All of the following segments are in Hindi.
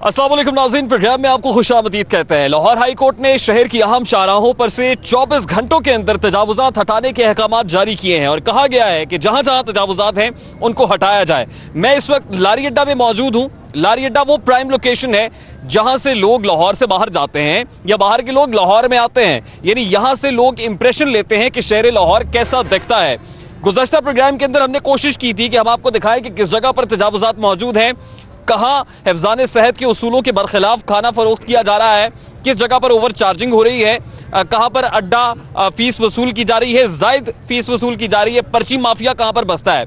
अस्सलाम वालेकुम नाज़रीन, प्रोग्राम में आपको खुशामदीद कहते हैं। लाहौर हाई कोर्ट ने शहर की अहम शाहराहों पर से 24 घंटों के अंदर तजावुज़ात हटाने के अहकामात जारी किए हैं और कहा गया है कि जहां जहां तजावुज़ात हैं उनको हटाया जाए। मैं इस वक्त लारी अड्डा में मौजूद हूं। लारी अड्डा वो प्राइम लोकेशन है जहां से लोग लाहौर से बाहर जाते हैं या बाहर के लोग लाहौर में आते हैं, यानी यहां से लोग इंप्रेशन लेते हैं कि शहर लाहौर कैसा दिखता है। गुज़श्ता प्रोग्राम के अंदर हमने कोशिश की थी कि हम आपको दिखाएं कि किस जगह पर तजावुज़ात मौजूद हैं, कहाँ हिफ्ज़ान सेहत के उसूलों के बरखिलाफ खाना फरोख्त किया जा रहा है, किस जगह पर ओवर चार्जिंग हो रही है, कहाँ पर अड्डा फ़ीस वसूल की जा रही है, ज़ायद फ़ीस वसूल की जा रही है, पर्ची माफिया कहाँ पर बसता है।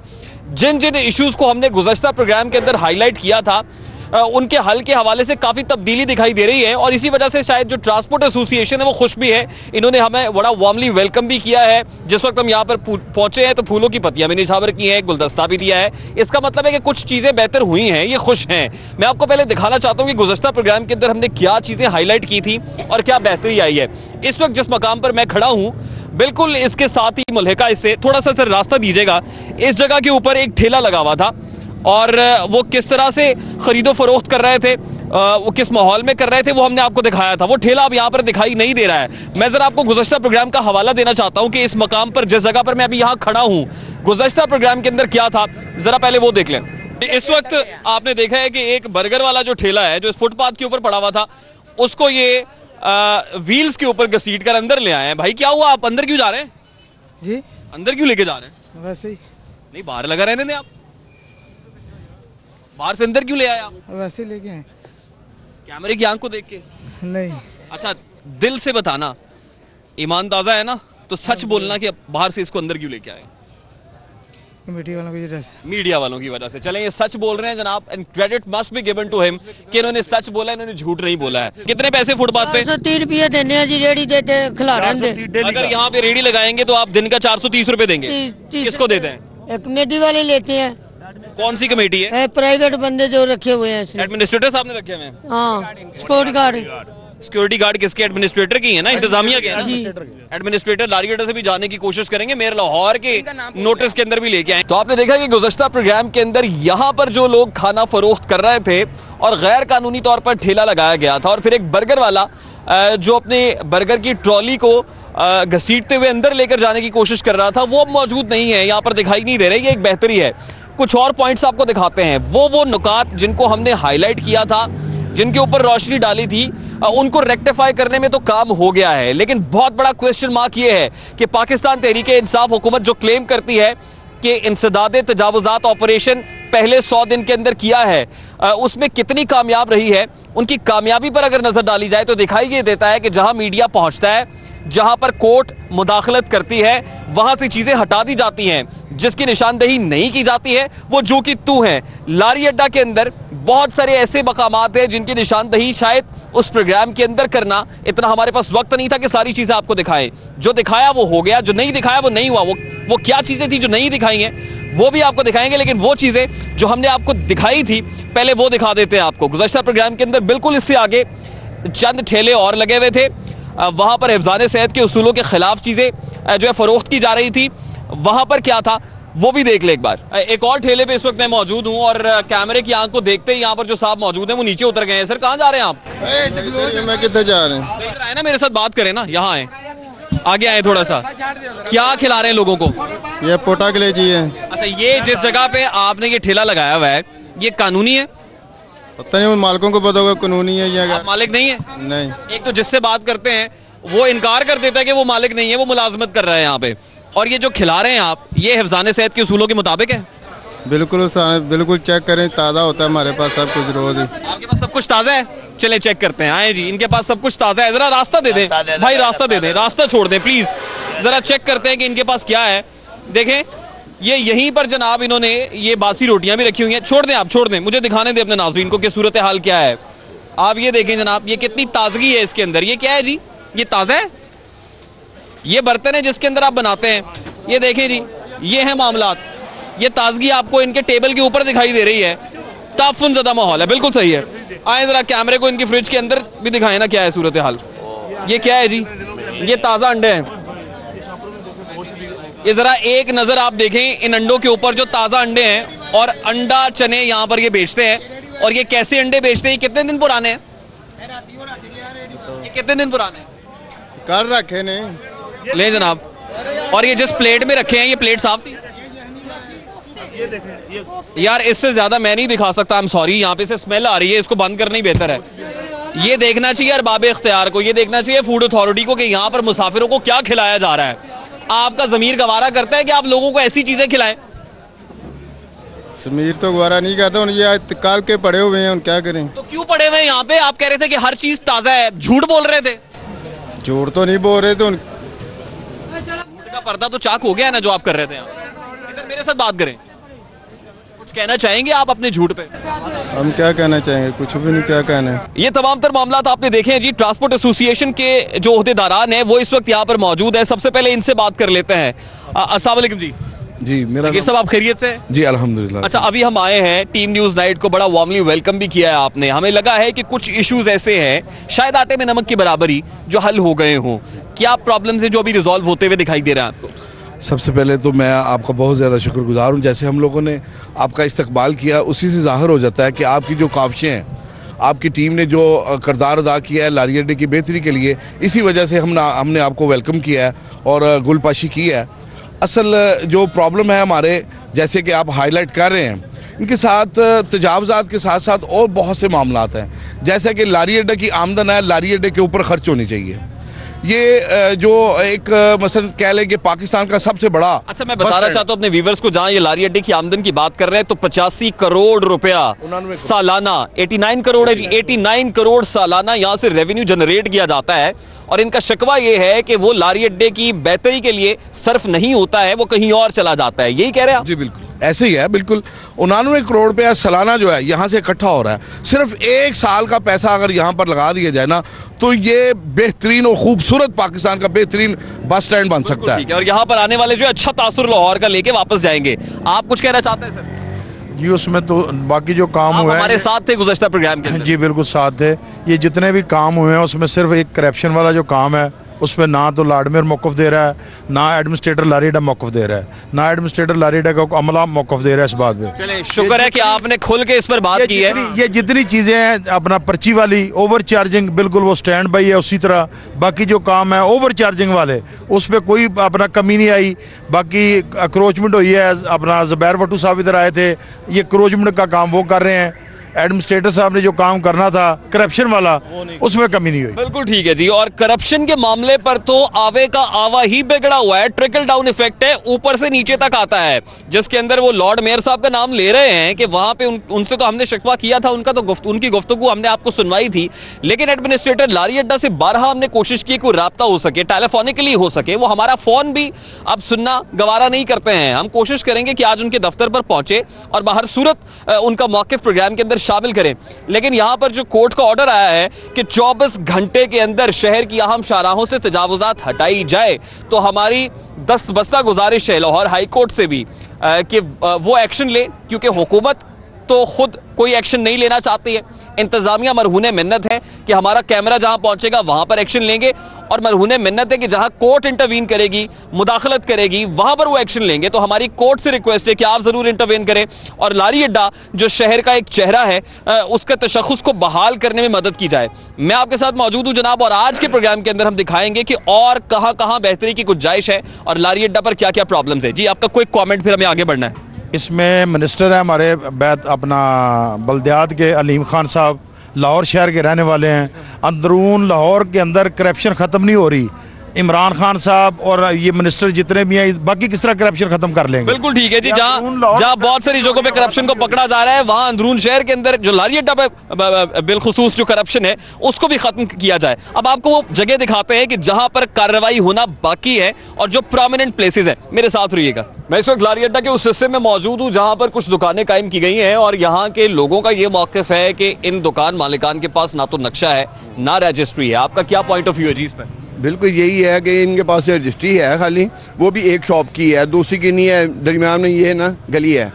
जिन जिन इश्यूज़ को हमने गुज़श्ता प्रोग्राम के अंदर हाईलाइट किया था उनके हल के हवाले से काफ़ी तब्दीली दिखाई दे रही है और इसी वजह से शायद जो ट्रांसपोर्ट एसोसिएशन है वो खुश भी है। इन्होंने हमें बड़ा वार्मली वेलकम भी किया है। जिस वक्त हम यहाँ पर पहुँचे हैं तो फूलों की पत्तियाँ भी निछावर की हैं, गुलदस्ता भी दिया है। इसका मतलब है कि कुछ चीज़ें बेहतर हुई हैं, ये खुश हैं। मैं आपको पहले दिखाना चाहता हूँ कि गुज़श्ता प्रोग्राम के अंदर हमने क्या चीज़ें हाईलाइट की थी और क्या बेहतरी आई है। इस वक्त जिस मकाम पर मैं खड़ा हूँ बिल्कुल इसके साथ ही मुल्हिका इससे थोड़ा सा सर रास्ता दीजिएगा। इस जगह के ऊपर एक ठेला लगा हुआ था और वो किस तरह से ख़रीदो फरोख्त कर रहे थे, वो किस माहौल में कर रहे थे, वो हमने आपको दिखाया था। वो ठेला अब यहाँ पर दिखाई नहीं दे रहा है। मैं ज़रा आपको गुज़श्ता प्रोग्राम का हवाला देना चाहता हूँ कि इस मकाम पर जिस जगह पर मैं अभी यहाँ खड़ा हूँ गुज़श्ता प्रोग्राम के अंदर क्या था, ज़रा पहले वो देख लें। इस वक्त आपने देखा है कि एक बर्गर वाला जो ठेला है जो इस फुटपाथ के ऊपर पड़ा हुआ था उसको ये व्हील्स के ऊपर घसीट कर अंदर ले आए हैं। भाई क्या हुआ, आप अंदर क्यों जा रहे हैं? जी अंदर क्यों लेके जा रहे हैं? वैसे ही। नहीं बाहर लगा रहने दें, आप बाहर से अंदर क्यों ले आए? आप वैसे ही लेके आए। कैमरे की आंख को देख के? नहीं। अच्छा दिल से बताना, ईमान ताज़ा है ना, तो सच बोलना कि बाहर से इसको अंदर क्यों लेके आए? मीडिया वालों की वजह से। मीडिया वालों की वजह से। चलें ये सच बोल रहे हैं जनाब, and credit must be given to him कि इन्होंने सच बोला, इन्होंने झूठ नहीं बोला है। कितने पैसे फुटपाथ पे? 430 रुपये देने हैं जी, रेडी देते खिलारन दे। अगर यहाँ पे रेडी लगाएंगे तो आप दिन का 430 रुपए देंगे। किसको देते हैं? एक कमेटी वाले लेते हैं। कौन सी कमेटी है? प्राइवेट बंदे जो रखे हुए हैं। एडमिनिस्ट्रेटर साहब ने रखे हुए हैं। हाँ, सिक्योरिटी गार्ड। सिक्योरिटी गार्ड किसके? एडमिनिस्ट्रेटर की है ना, इंतजामिया के है ना। एडमिनिस्ट्रेटर लारी अड्डा से भी जाने की कोशिश करेंगे, मेयर लाहौर के नोटिस के अंदर भी लेके आए। तो आपने देखा कि गुज़श्ता प्रोग्राम के अंदर यहाँ पर जो लोग खाना फरोख्त कर रहे थे और गैर कानूनी तौर पर ठेला लगाया गया था और फिर एक बर्गर वाला जो अपने बर्गर की ट्रॉली को घसीटते हुए अंदर लेकर जाने की कोशिश कर रहा था वो मौजूद नहीं है, यहाँ पर दिखाई नहीं दे रहे। ये एक बेहतरी है। कुछ और पॉइंट्स आपको दिखाते हैं। वो नुकात जिनको हमने हाईलाइट किया था, जिनके ऊपर रोशनी डाली थी, उनको रेक्टिफाई करने में तो काम हो गया है, लेकिन बहुत बड़ा क्वेश्चन मार्क ये है कि पाकिस्तान तहरीक इंसाफ हुकूमत जो क्लेम करती है कि इंसदाद तजावुज़ात ऑपरेशन पहले 100 दिन के अंदर किया है, उसमें कितनी कामयाब रही है। उनकी कामयाबी पर अगर नज़र डाली जाए तो दिखाई ये देता है कि जहां मीडिया पहुंचता है, जहां पर कोर्ट मुदाखलत करती है, वहां से चीज़ें हटा दी जाती हैं। जिसकी निशानदेही नहीं की जाती है वो जो कि तू है। लारी अड्डा के अंदर बहुत सारे ऐसे मकामात हैं जिनकी निशानदेही शायद उस प्रोग्राम के अंदर करना, इतना हमारे पास वक्त नहीं था कि सारी चीज़ें आपको दिखाएं। जो दिखाया वो हो गया, जो नहीं दिखाया वो नहीं हुआ। वो क्या चीज़ें थी जो नहीं दिखाई हैं वो भी आपको दिखाएंगे, लेकिन वो चीज़ें जो हमने आपको दिखाई थी पहले वो दिखा देते हैं आपको। गुज़श्ता प्रोग्राम के अंदर बिल्कुल इससे आगे चंद ठेले और लगे हुए थे, वहाँ पर हिफ्ज़ान सेहत के उसूलों के ख़िलाफ़ चीज़ें जो है फ़रोख्त की जा रही थी। वहाँ पर क्या था वो भी देख ले एक बार। एक और ठेले पे इस वक्त मैं मौजूद हूँ और कैमरे की आंख को देखते ही यहाँ पर जो साहब मौजूद हैं वो नीचे उतर गए हैं। सर कहाँ जा रहे हैं आप? मैं किधर जा रहे हैं? इधर आए ना, मेरे साथ बात करें ना, यहाँ आए, आगे आए थोड़ा सा। क्या खिला रहे हैं लोगों को? ये पोटा कलेजी है। अच्छा, ये जिस जगह पे आपने ये ठेला लगाया हुआ है ये कानूनी है? पता नहीं, मालिकों को पता होगा कानूनी है या मालिक नहीं है? नहीं। एक तो जिससे बात करते हैं वो इनकार कर देता है कि वो मालिक नहीं है, वो मुलाजमत कर रहा है यहाँ पे। और ये जो खिला रहे हैं आप, ये हिफ्ज़ान सेहत के उसूलों के मुताबिक है? बिल्कुल बिल्कुल चेक करें, ताज़ा होता है हमारे पास सब कुछ रोज ही। आपके पास सब कुछ ताज़ा है? चले चेक करते हैं। आए जी, इनके पास सब कुछ ताज़ा है। ज़रा रास्ता दे दें भाई, रास्ता दे दें, रास्ता छोड़ दें प्लीज़। ज़रा चेक करते हैं कि इनके पास क्या है। देखें ये यहीं पर जनाब इन्होंने ये बासी रोटियां भी रखी हुई हैं। छोड़ दें, आप छोड़ दें, मुझे दिखाने दें अपने नाज़रीन को कि सूरत हाल क्या है। आप ये देखें जनाब, ये कितनी ताजगी है इसके अंदर। ये क्या है जी? ये ताज़ा है। ये बर्तन है जिसके अंदर आप बनाते हैं। ये देखें जी, ये है मामलात। ये ताजगी आपको इनके टेबल के ऊपर दिखाई दे रही है। ताफुन ज़दा माहौल है, बिल्कुल सही है। आए ज़रा कैमरे को इनकी फ्रिज के अंदर भी दिखाएं ना क्या है सूरत हाल। ये क्या है जी? ये ताज़ा अंडे हैं। ये ज़रा एक नज़र आप देखें इन अंडों के ऊपर, जो ताज़ा अंडे हैं और अंडा चने यहाँ पर ये बेचते हैं। और ये कैसे अंडे बेचते हैं? कितने दिन पुराने हैं? ये कितने दिन पुराने हैं? कर रखे नहीं। ले जनाब। और ये जिस प्लेट में रखे हैं, ये प्लेट साफ थी? यार इससे ज्यादा मैं नहीं दिखा सकता, आई एम सॉरी। यहाँ पे से स्मेल आ रही है, इसको बंद करना ही बेहतर है। ये देखना चाहिए अरबाब इख्तियार को, ये देखना चाहिए फूड अथॉरिटी को कि यहाँ पर मुसाफिरों को क्या खिलाया जा रहा है। आपका जमीर गवारा करता है कि आप लोगों को ऐसी चीजें खिलाएं? समीर तो गवारा नहीं करता, ये आज काल के पड़े हुए हैं, क्या करें। तो क्यों पड़े हुए हैं यहाँ पे? आप कह रहे थे कि हर चीज ताजा है, झूठ बोल रहे थे। झूठ तो नहीं बोल रहे थे। झूठ का पर्दा तो चाक हो गया है ना जो आप कर रहे थे यहाँ। इधर मेरे साथ बात करें। कुछ कहना चाहेंगे आप अपने झूठ पे? हम क्या कहना चाहेंगे, कुछ भी नहीं क्या कहना है। ये तमाम तर मामला आपने देखे हैं जी। ट्रांसपोर्ट एसोसिएशन के जो ओहदेदारान हैं वो इस वक्त यहाँ पर मौजूद है। सबसे पहले इनसे बात कर लेते हैं। अस्सलाम वालेकुम जी। जी मेरा ये सब आप खैरियत से? जी अल्हम्दुलिल्लाह। अच्छा, अभी हम आए हैं, टीम न्यूज़ नाइट को बड़ा वार्मली वेलकम भी किया है आपने। हमें लगा है कि कुछ इश्यूज ऐसे हैं शायद आटे में नमक की बराबरी जो हल हो गए हों। क्या प्रॉब्लम्स हैं जो अभी रिजॉल्व होते हुए दिखाई दे रहे हैं आपको? सबसे पहले तो मैं आपका बहुत ज़्यादा शुक्रगुजार हूँ। जैसे हम लोगों ने आपका इस्तकबाल किया, उसी से ज़ाहिर हो जाता है कि आपकी जो काविशें हैं, आपकी टीम ने जो किरदार अदा किया है लारी अड्डे की बेहतरी के लिए, इसी वजह से हमने आपको वेलकम किया है और गुलपाशी की है। असल जो प्रॉब्लम है हमारे, जैसे कि आप हाईलाइट कर रहे हैं, इनके साथ तजावज़ात के साथ साथ और बहुत से मामलात हैं। जैसे कि लारी अड्डे की आमदन है, लारी अड्डे के ऊपर खर्च होनी चाहिए। ये जो एक मसलन कह लें कि पाकिस्तान का सबसे बड़ा, अच्छा मैं बताना चाहता हूँ अपने व्यूवर्स को, जहाँ ये लारी अड्डे की आमदन की बात कर रहे हैं तो 85 करोड़ रुपया सालाना, 89 करोड़ है जी, 89 करोड़ सालाना यहाँ से रेवेन्यू जनरेट किया जाता है। और इनका शिकवा ये है कि वो लारी अड्डे की बेहतरी के लिए सर्फ नहीं होता है, वो कहीं और चला जाता है। यही कह रहे हैं आप? जी बिल्कुल ऐसे ही है। बिल्कुल 89 करोड़ रुपया सालाना जो है यहाँ से इकट्ठा हो रहा है। सिर्फ एक साल का पैसा अगर यहाँ पर लगा दिया जाए ना, तो ये बेहतरीन और खूबसूरत पाकिस्तान का बेहतरीन बस स्टैंड बन सकता है। और यहाँ पर आने वाले जो अच्छा तासुर लाहौर का लेके वापस जाएंगे। आप कुछ कहना चाहते हैं सर? जी उसमें तो बाकी जो काम हुए हैं, हमारे साथ थे गुज़श्ता प्रोग्राम के अंदर। जी बिल्कुल साथ थे। ये जितने भी काम हुए हैं उसमें सिर्फ एक करप्शन वाला जो काम है, उसमें ना तो लाडमेर मौक़िफ़ दे रहा है, ना एडमिनिस्ट्रेटर लारी अड्डा मौक़िफ़ दे रहा है, ना एडमिनिस्ट्रेटर लारी अड्डा का अमला मौक़िफ़ दे रहा है इस बात पे। चलें, शुक्र है कि आपने खुल के इस पर बात की है। ये जितनी चीज़ें हैं, अपना पर्ची वाली ओवर चार्जिंग बिल्कुल वो स्टैंड बाई है उसी तरह। बाकी जो काम है ओवर चार्जिंग वाले, उस पर कोई अपना कमी नहीं आई। बाकी अक्रोचमेंट हुई है, अपना ज़ुबैर भट्टू साहब इधर आए थे, ये अक्रोचमेंट का काम वो कर रहे हैं। एडमिनिस्ट्रेटर साहब ने जो काम करना था करप्शन वाला, उसमें कमी नहीं हुई। बिल्कुल ठीक है जी। और करप्शन के मामले पर तो आवे का आवा ही बिगड़ा हुआ है। ट्रिकल डाउन इफेक्ट है, ऊपर से नीचे तक आता है, जिसके अंदर वो लॉर्ड मेयर साहब का नाम ले रहे हैं कि वहां पे उनसे तो हमने शिकवा किया था, उनकी गुफ्तगू हमने आपको सुनवाई थी। लेकिन एडमिनिस्ट्रेटर लारी अड्डा से बारहा हमने कोशिश की कोई राब्ता हो सके, टेलीफोनिकली हो सके। वो हमारा फोन भी अब सुनना गवारा नहीं करते हैं। हम कोशिश करेंगे कि आज उनके दफ्तर पर पहुंचे और बाहर सूरत उनका मौक़िफ़ प्रोग्राम के अंदर शामिल करें। लेकिन यहां पर जो कोर्ट का ऑर्डर आया है कि 24 घंटे के अंदर शहर की अहम शाहराहों से तजावुजात हटाई जाए, तो हमारी दस्तबस्ता गुजारिश है लाहौर हाई कोर्ट से भी कि वो एक्शन ले, क्योंकि हुकूमत तो खुद कोई एक्शन नहीं लेना चाहती है। इंतजामिया मरहूने मिन्नत है कि हमारा कैमरा जहां पहुंचेगा वहां पर एक्शन लेंगे, और मरहूने मिन्नत है कि जहां कोर्ट इंटरवीन करेगी, मुदाखलत करेगी, वहां पर वो एक्शन लेंगे। तो हमारी कोर्ट से रिक्वेस्ट है कि आप जरूर इंटरवीन करें और लारी अड्डा जो शहर का एक चेहरा है उसके तशख़्ख़ुस को बहाल करने में मदद की जाए। मैं आपके साथ मौजूद हूँ जनाब, और आज के प्रोग्राम के अंदर हम दिखाएंगे कि और कहाँ कहाँ बेहतरी की गुंजाइश है और लारी अड्डा पर क्या क्या प्रॉब्लम्स है। जी आपका कोई कॉमेंट, फिर हमें आगे बढ़ना है। इसमें मिनिस्टर है हमारे बैत अपना बल्दियात के अलीम खान साहब, लाहौर शहर के रहने वाले हैं। अंदरून लाहौर के अंदर करप्शन ख़त्म नहीं हो रही। इमरान खान साहब और ये मिनिस्टर जितने भी हैं, बाकी किस तरह करप्शन खत्म कर लेंगे? बिल्कुल ठीक है जी। जहाँ बहुत सारी जगहों पे करप्शन को पकड़ा जा रहा है, वहाँ अंदरून शहर के अंदर जो लारी अड्डा पे बिलखुसूस जो करप्शन है उसको भी खत्म किया जाए। अब आपको वो जगह दिखाते हैं कि जहाँ पर कार्रवाई होना बाकी है और जो प्रोमिनेंट प्लेसेस है। मेरे साथ रहिएगा। मैं इस वक्त लारी अड्डा के उस हिस्से में मौजूद हूँ जहाँ पर कुछ दुकानें कायम की गई हैं, और यहाँ के लोगों का ये मौक़िफ़ है कि इन दुकान मालिकान के पास ना तो नक्शा है ना रजिस्ट्री है। आपका क्या पॉइंट ऑफ व्यू है जी इस पर? बिल्कुल यही है कि इनके पास रजिस्ट्री है खाली, वो भी एक शॉप की है, दूसरी की नहीं है। दरमियान में ये ना गली है,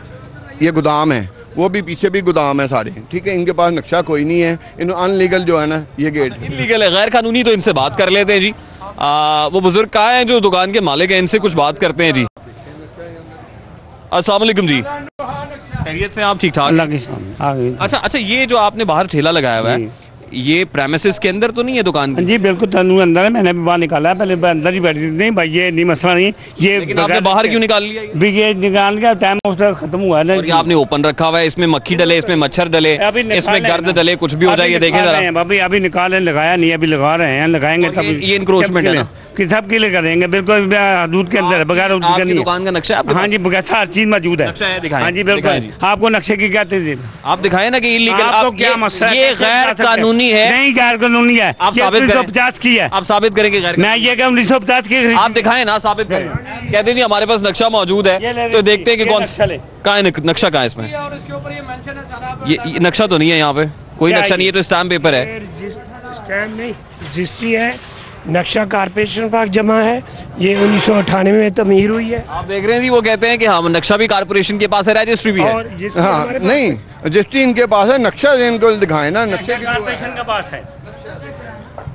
ये गोदाम है, वो भी पीछे भी गोदाम है सारे, ठीक है। इनके पास नक्शा कोई नहीं है। इन अनलीगल जो है ना ये गेट इनलीगल है, गैर कानूनी। तो इनसे बात कर लेते हैं जी। वो बुजुर्ग कहाँ हैं जो दुकान के मालिक हैं, इनसे कुछ बात करते हैं जी। अस्सलाम वालेकुम जी। खैरियत से आप ठीक ठाक? अल्लाह के सामने आ गए। अच्छा, ये जो आपने बाहर ठेला लगाया हुआ है, ये प्रेमिसेस के अंदर तो नहीं है दुकान की? जी बिल्कुल तनु अंदर है, मैंने भी बाहर निकाला है, पहले अंदर ही बैठी थी। नहीं भाई ये नहीं मसला नहीं, ये लेकिन आपने बाहर क्यों निकाल लिया? भी ये निकाल का टाइम उसका खत्म हुआ है ना। और ये आपने ओपन रखा हुआ है, इसमें मक्खी डले, इसमें मच्छर डले, इसमें गर्द डले, कुछ भी हो जाए, ये देखें जरा। अभी निकाले, लगाया नहीं, अभी लगा रहे हैं, लगाएंगे तब। ये इंक्रोचमेंट है ना कि सब के लिए करेंगे, बिल्कुल दूध के अंदर बगैर दुकान का नक्शा? हाँ जी, बगैर हर चीज मौजूद है। हाँ जी बिल्कुल, आपको नक्शे की क्या थे? आप दिखाए ना कि इलीगल, आपको क्या मसला है? ये गैर कानूनी है। नहीं गैर कानूनी है, आप साबित करें। 1950 की है। आप साबित करेंगे गैर? मैं ये कहूँ 1950 की। आप दिखाएं ना, साबित करें। कहते जी हमारे पास नक्शा मौजूद है, तो देखते हैं कि कौन सा कहाँ है नक्शा, कहाँ है इसमें? ये नक्शा तो नहीं है यहाँ पे, कोई नक्शा नहीं है, तो स्टैम्प पेपर है। स्टैम्प नहीं, रजिस्ट्री है। नक्शा कारपोरेशन पाक जमा है, ये 1998 में तमीर हुई है। आप देख रहे हैं जी, वो कहते हैं कि हाँ नक्शा भी कारपोरेशन के पास है, रजिस्ट्री भी है। हाँ नहीं, रजिस्ट्री इनके पास है, नक्शा इनको दिखाए ना, नक्शे कारपोरेशन के पास है।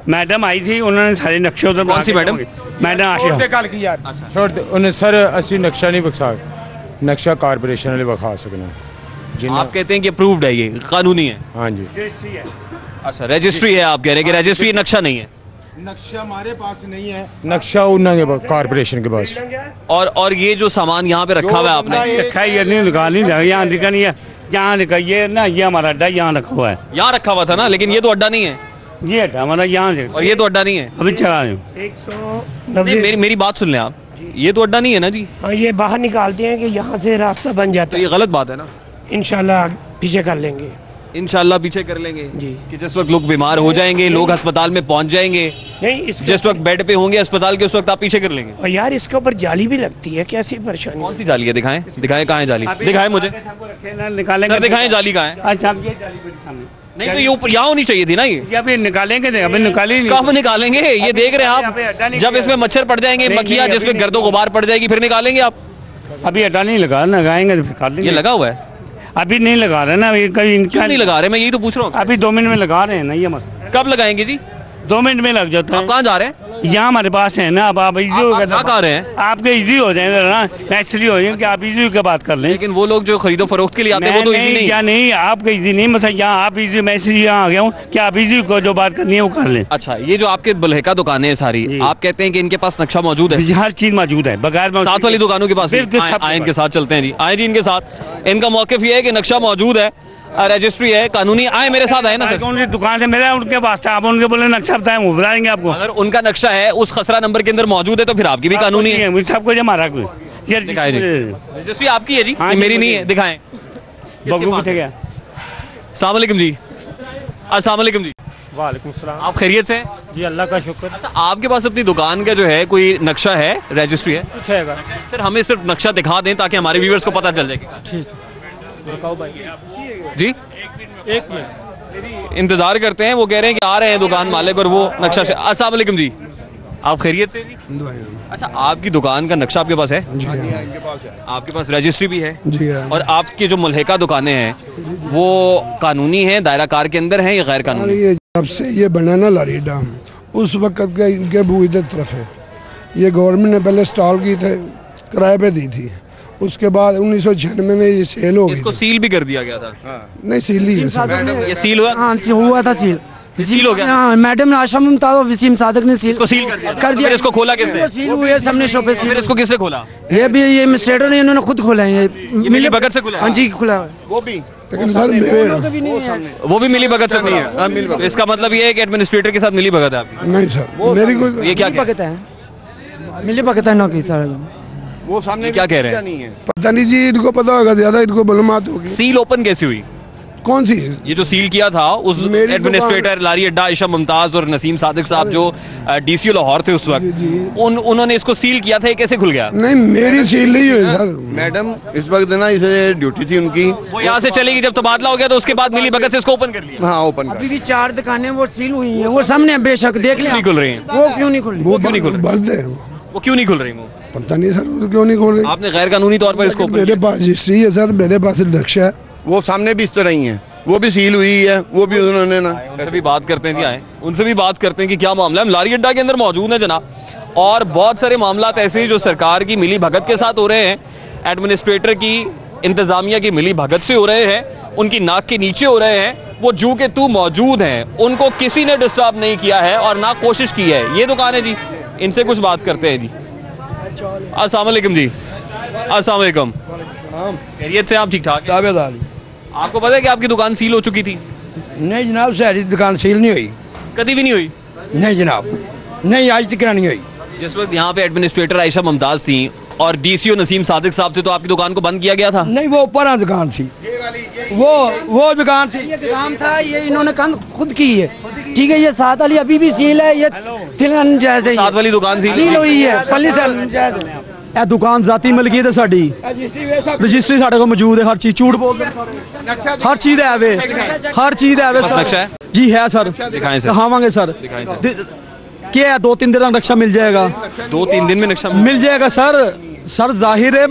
मैडम आई थी, उन्होंने सारे नक्शे उधर। कौन सी मैडम? मैडम आशिया। कल की यार छोड़ दे उन्हें सर, असली नक्शा नहीं विखा, नक्शा कारपोरेशन वाले विखा सकना। आप कहते हैं कि अप्रूव्ड है, ये कानूनी है? हाँ जी। अच्छा, रजिस्ट्री है, आप कह रहे हैं कि रजिस्ट्री, नक्शा नहीं है? नक्शा हमारे पास नहीं है, नक्शा उन्होंने के पास, कारपोरेशन के पास। और ये जो सामान यहाँ पे रखा हुआ है आपने? रखा है, ये नहीं निकाल नहीं जाएगा, यहाँ लिखा नहीं है, यहाँ लिखा ये ना, ये हमारा अड्डा यहाँ रखा हुआ है। यहाँ रखा हुआ था ना, लेकिन ये तो अड्डा नहीं है। ये अड्डा हमारा यहाँ, और ये तो अड्डा नहीं है। अभी चला रहे हो। 190 मेरी बात सुन लें आप, ये तो अड्डा नहीं है ना जी? हाँ, ये बाहर निकालते हैं कि यहाँ से रास्ता बन जाता तो है। ये गलत बात है ना? इंशाल्लाह पीछे कर लेंगे, इंशाल्लाह पीछे कर लेंगे जी। कि जिस वक्त लोग बीमार हो जाएंगे, लोग अस्पताल में पहुंच जाएंगे, नहीं जिस वक्त बेड पे होंगे अस्पताल के, उस वक्त आप पीछे कर लेंगे। और यार इसके ऊपर जाली भी लगती है, कैसी परेशानी? कौन सी जाली है? दिखाएं कहाँ है जाली, दिखाएं मुझे निकालेंगे। सर दिखाएं जाली कहाँ है? अच्छा ये जाली मेरे सामने नहीं तो ये ऊपर यहाँ होनी चाहिए थी ना, ये अभी निकालेंगे, अभी निकाली नहीं। कब निकालेंगे? ये देख रहे हैं आप, जब इसमें मच्छर पड़ जाएंगे, मक्खियाँ, जिसमें गर्दो गुबार पड़ जाएगी, फिर निकालेंगे आप? अभी अड्डा नहीं लगाएंगे तो फिर कर लेंगे। ये लगा हुआ है? अभी नहीं लगा रहे ना, क्यों नहीं लगा रहे? मैं यही तो पूछ रहा हूँ। अभी 2 मिनट में लगा रहे हैं ना, ये मसला। कब लगाएंगे जी? 2 मिनट में लग जाता है। आप कहाँ जा रहे हैं? यहाँ हमारे पास है ना, अब आप इजी हो गए, कहाँ रहे हैं? आपके इजी हो जाएंगे ना, नेचुरली हो जाएंगे कि आप इजी की बात कर लें। लेकिन वो लोग जो खरीदो फरोख्त के लिए आते हैं वो तो इजी नहीं। या नहीं, आपका इजी नहीं, मतलब यहाँ आप इजी, मैं इसलिए यहाँ आ गया हूँ कि आप इजी को जो बात करनी है वो कर लें। अच्छा, ये जो आपके बुल्हेका दुकानें हैं सारी, आप कहते हैं कि इनके पास नक्शा मौजूद है? हर चीज मौजूद है, बगैर साथ वाली दुकानों के पास? आए इनके साथ चलते हैं जी, आए जी इनके साथ। इनका मौक़िफ़ ये है कि नक्शा मौजूद है, रजिस्ट्री है, कानूनी। आए मेरे साथ, आए ना सर। उनकी दुकान से मेरा, उनके पास आप उनके बोले नक्शा बताएं, वो बताएंगे आपको। अगर उनका नक्शा है उस खसरा नंबर के अंदर मौजूद है तो फिर आपकी भी कानूनी है। सबको जमा रखो। दिखाएं जी, रजिस्ट्री आपकी है जी? मेरी नहीं है, दिखाएं। बगू पीछे गया। अस्सलाम वालेकुम जी। अस्सलाम वालेकुम जी। वालेकुम सलाम। आप खैरियत से? जी अल्लाह का शुक्र। अच्छा, आपके पास अपनी दुकान का जो है कोई नक्शा है, रजिस्ट्री है? कुछ है सर, हमें सिर्फ नक्शा दिखा दें ताकि हमारे व्यूअर्स को पता चल जाएगा। ठीक जी, 1 मिनट इंतजार करते हैं, वो कह रहे हैं कि आ रहे हैं दुकान मालिक और वो नक्शा से। अस्सलाम वालेकुम जी, आप खैरियत से जी? अच्छा, आपकी दुकान का नक्शा आपके पास है? जी इनके पास है। आपके पास रजिस्ट्री भी है? जी। और आपकी जो मुल्हिका दुकानें हैं वो कानूनी हैं, दायरा कार के अंदर हैं या गैर कानूनी? ये जब से ये बना ना लारी डैम, उस वक्त के इनके भू इधर तरफ है। ये गवर्नमेंट ने पहले स्टॉल की थे, किराए पे दी थी, उसके बाद 1996 में ये सेल हो गई। इसको सील भी कर दिया गया था? नहीं, सील ही है। ये सील हुआ? हाँ, हुआ था सील। सील हो गया? हाँ, मैडम आशा मुमताज और वसीम सादक ने सील इसको सील कर दिया। इसको खोला किसने? सील हुए सबने शॉप पे सील। फिर इसको किसने खोला? ये भी ये एडमिनिस्ट्रेटर ने, इन्होंने खुद खोला है। ये मिली भगत से खुला? हाँ जी, खुला। वो भी, लेकिन सर मेरे वो भी मिली भगत से नहीं है? तो इसका मतलब ये है कि एडमिनिस्ट्रेटर के साथ मिली भगत है आपकी? नहीं सर, मेरी कोई। ये क्या भगत है? मिली भगत है ना की सर? वो सामने क्या कह रहे हैं? पता नहीं जी, इनको पता होगा ज्यादा, इनको मालूमात होगी। सील ओपन कैसे हुई? कौन सी? ये जो सील किया था उस एडमिनिस्ट्रेटर लारी अड्डा आयशा मुमताज और नसीम सादिक साहब जो डीसीओ लाहौर थे उस वक्त, उन्होंने इसको सील किया था। ये कैसे खुल गया? नहीं, मेरी सील नहीं हुई सर। मैडम इस वक्त ना, इसे ड्यूटी थी उनकी, वो यहाँ से चलेगी, जब तबादला हो गया तो उसके बाद मिली भगत से इसको ओपन कर लिया। हाँ, ओपन अभी भी 4 दुकानें वो सील हुई हैं, वो सामने बेशक देख लें। नहीं खुल रही हैं? वो क्यों नहीं खुल रही? वो क्यों नहीं खुल रही? बंद है वो क्यों नहीं खुल रही? वो पता नहीं सर, वो क्यों नहीं खोल रही। आपने गैर कानूनी तौर पर इसको? मेरे पास रजिस्ट्री है सर, मेरे पास नक्शा है। वो सामने भी इस तरह ही है, वो भी सील हुई है, वो भी उन्होंने ना। उनसे भी बात करते हैं जी, आए उनसे भी बात करते हैं कि क्या मामला है। लारी अड्डा के अंदर मौजूद है जनाब, और बहुत सारे मामला ऐसे जो सरकार की मिली भगत के साथ हो रहे हैं। एडमिनिस्ट्रेटर की इंतजामिया की मिली भगत से हो रहे हैं, उनकी नाक के नीचे हो रहे हैं, वो जू के तू मौजूद हैं, उनको किसी ने डिस्टर्ब नहीं किया है और ना कोशिश की है। ये दुकान है जी, इनसे कुछ बात करते हैं जी। अस्सलाम वालेकुम जी। अस्सलाम वालेकुम। खैरियत से आप ठीक ठाक? आपको पता है कि आपकी दुकान सील हो चुकी थी? नहीं जनाब, सारी दुकान सील नहीं हुई। कभी भी नहीं हुई? नहीं जनाब, नहीं आज तक नहीं हुई। जिस वक्त यहाँ पे एडमिनिस्ट्रेटर आयशा मुमताज थी और डीसीओ नसीम सादिक साहब थे तो आपकी दुकान को बंद किया गया था? नहीं, वो ऊपर दुकान थी, वो दुकान थी, ये गोदाम था, ये इन्होंने कंध खुद की है। ठीक है, ये साथ वाली अभी भी सील है, ये तिलन जैसे साथ वाली दुकान सील हुई है, पल्ली से ਇਹ ਦੁਕਾਨ ਜ਼ਾਤੀ ਮਲਕੀਅਤ ਹੈ ਸਾਡੀ, ਰਜਿਸਟਰੀ ਸਾਡੇ ਕੋਲ ਮੌਜੂਦ ਹੈ, ਹਰ ਚੀਜ਼ ਝੂਠ ਬੋਲਦੇ ਹਰ ਚੀਜ਼ ਹੈ ਵੇ, ਹਰ ਚੀਜ਼ ਹੈ ਵੇ ਸਰ। जी है सर, दिखाएंगे सर। क्या है, 2-3 दिन तक नक्शा मिल जाएगा? 2-3 दिन में नक्शा मिल जाएगा सर। सर जाहिर है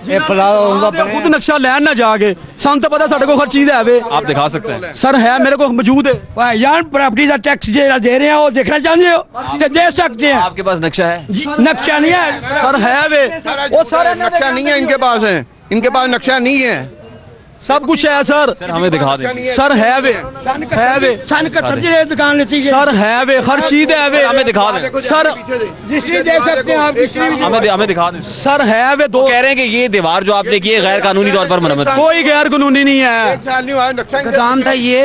खुद नक्शा लैन ना जाके, सन तो पता साढ़े को हर चीज है वे। आप दिखा सकते हैं? सर है, मेरे को मौजूद है यार, प्रॉपर्टी का टैक्स दे रहे हैं, वो देखना चाहते हो तो दे सकते हैं। आपके पास नक्शा है? नक्शा नहीं है सर, है वे वो सारा नक्शा नहीं है इनके पास, है इनके पास नक्शा नहीं है, सब कुछ है सर। सर हमें दिखा दें। सर है वे, है वे सन 71 दुकान लेती है। सर है वे, हर चीज है वे, हमें दिखा दें सर। रजिस्ट्री दे सकते हैं आप, हमें दिखा दें। सर है वे, दो कह रहे हैं कि ये दीवार जो आपने की है गैर कानूनी तौर पर मरम्मत। कोई गैर कानूनी नहीं है, गोदाम था ये,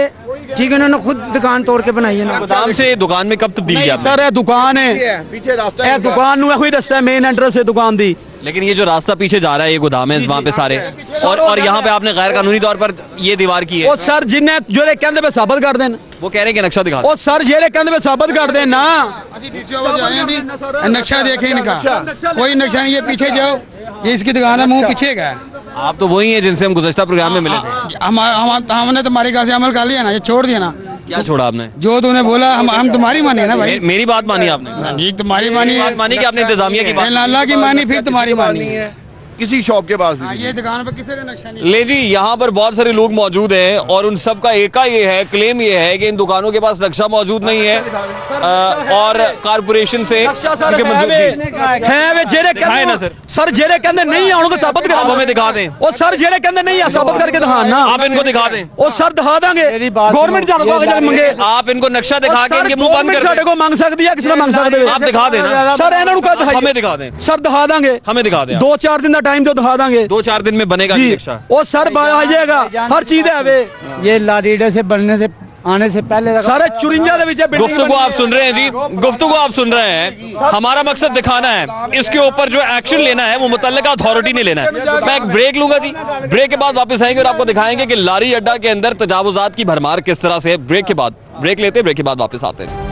ठीक है, उन्होंने खुद दुकान तोड़ के बनाई है ना। गोदाम से दुकान में कब तब्दील किया? सर ये दुकान है, पीछे रास्ता है, दुकान नु कोई रास्ता है, मेन एंट्रेंस है दुकान दी। लेकिन ये जो रास्ता पीछे जा रहा है, ये गोदाम है वहाँ पे सारे, और यहाँ पे आपने गैर कानूनी तौर पर ये दीवार की है। ओ सर जिन्हें जो कहते पे साबित कर देन, वो कह रहे हैं कि नक्शा दिखा। ओ सर जे कहते पे साबित कर देन ना, नक्शा देखे इनका, कोई नक्शा नहीं है, पीछे जाओ, ये इसकी दुकान है, मुँह पीछे का। आप तो वही हैं जिनसे हम गुज़श्ता प्रोग्राम में मिले थे। हमने तुम्हारी कहा से अमल कर लिया ना, ये छोड़ दिया ना। क्या छोड़ा आपने? जो तूने बोला हम तुम्हारी मानी है ना भाई। मेरी बात मानी आपने? जी तुम्हारी मानी, बात मानी कि आपने इंतजामिया की बात? अल्लाह की मानी, फिर तुम्हारी मानी है। किसी शॉप के पास ये दुकान पर किसी का नक्शा नहीं। ले जी, यहाँ पर बहुत सारे लोग मौजूद हैं और उन सब का एक ये है, क्लेम ये है कि इन दुकानों के पास नक्शा मौजूद नहीं है और कारपोरेशन से सर जेरे कहते नहीं है, उनको साबित करा। हमें दिखा दें। ओ सर जेरे कहते नहीं है, साबित करके दिखाना। आप इनको दिखा दें। ओ सर दिखा देंगे, गवर्नमेंट मंगे। आप इनको नक्शा दिखा के इनके मुंह बंद कर को मांग सकती है, किसने मांग सकते? आप दिखा देना सर, इन्होंने हमें दिखा दें। सर दिखा देंगे, हमें दिखा दें। 2-4 दिन का टाइम तो दिखा देंगे। 2-4 दिन में बनेगा नक्शा। ओ सर आ जाएगा, हर चीज है वे। ये लारीडे से बनने से आने से पहले सारे चुरिंजा दे विच गुफ्तगू आप सुन रहे हैं जी, गुफ्तगू आप सुन रहे हैं। हमारा मकसद दिखाना है, इसके ऊपर जो एक्शन लेना है वो मुतल्लिका अथॉरिटी ने लेना है। मैं एक ब्रेक लूंगा जी, ब्रेक के बाद वापस आएंगे और आपको दिखाएंगे कि लारी अड्डा के अंदर तजावुजात की भरमार किस तरह से है। ब्रेक के बाद ब्रेक लेते हैं, ब्रेक के बाद वापस आते हैं।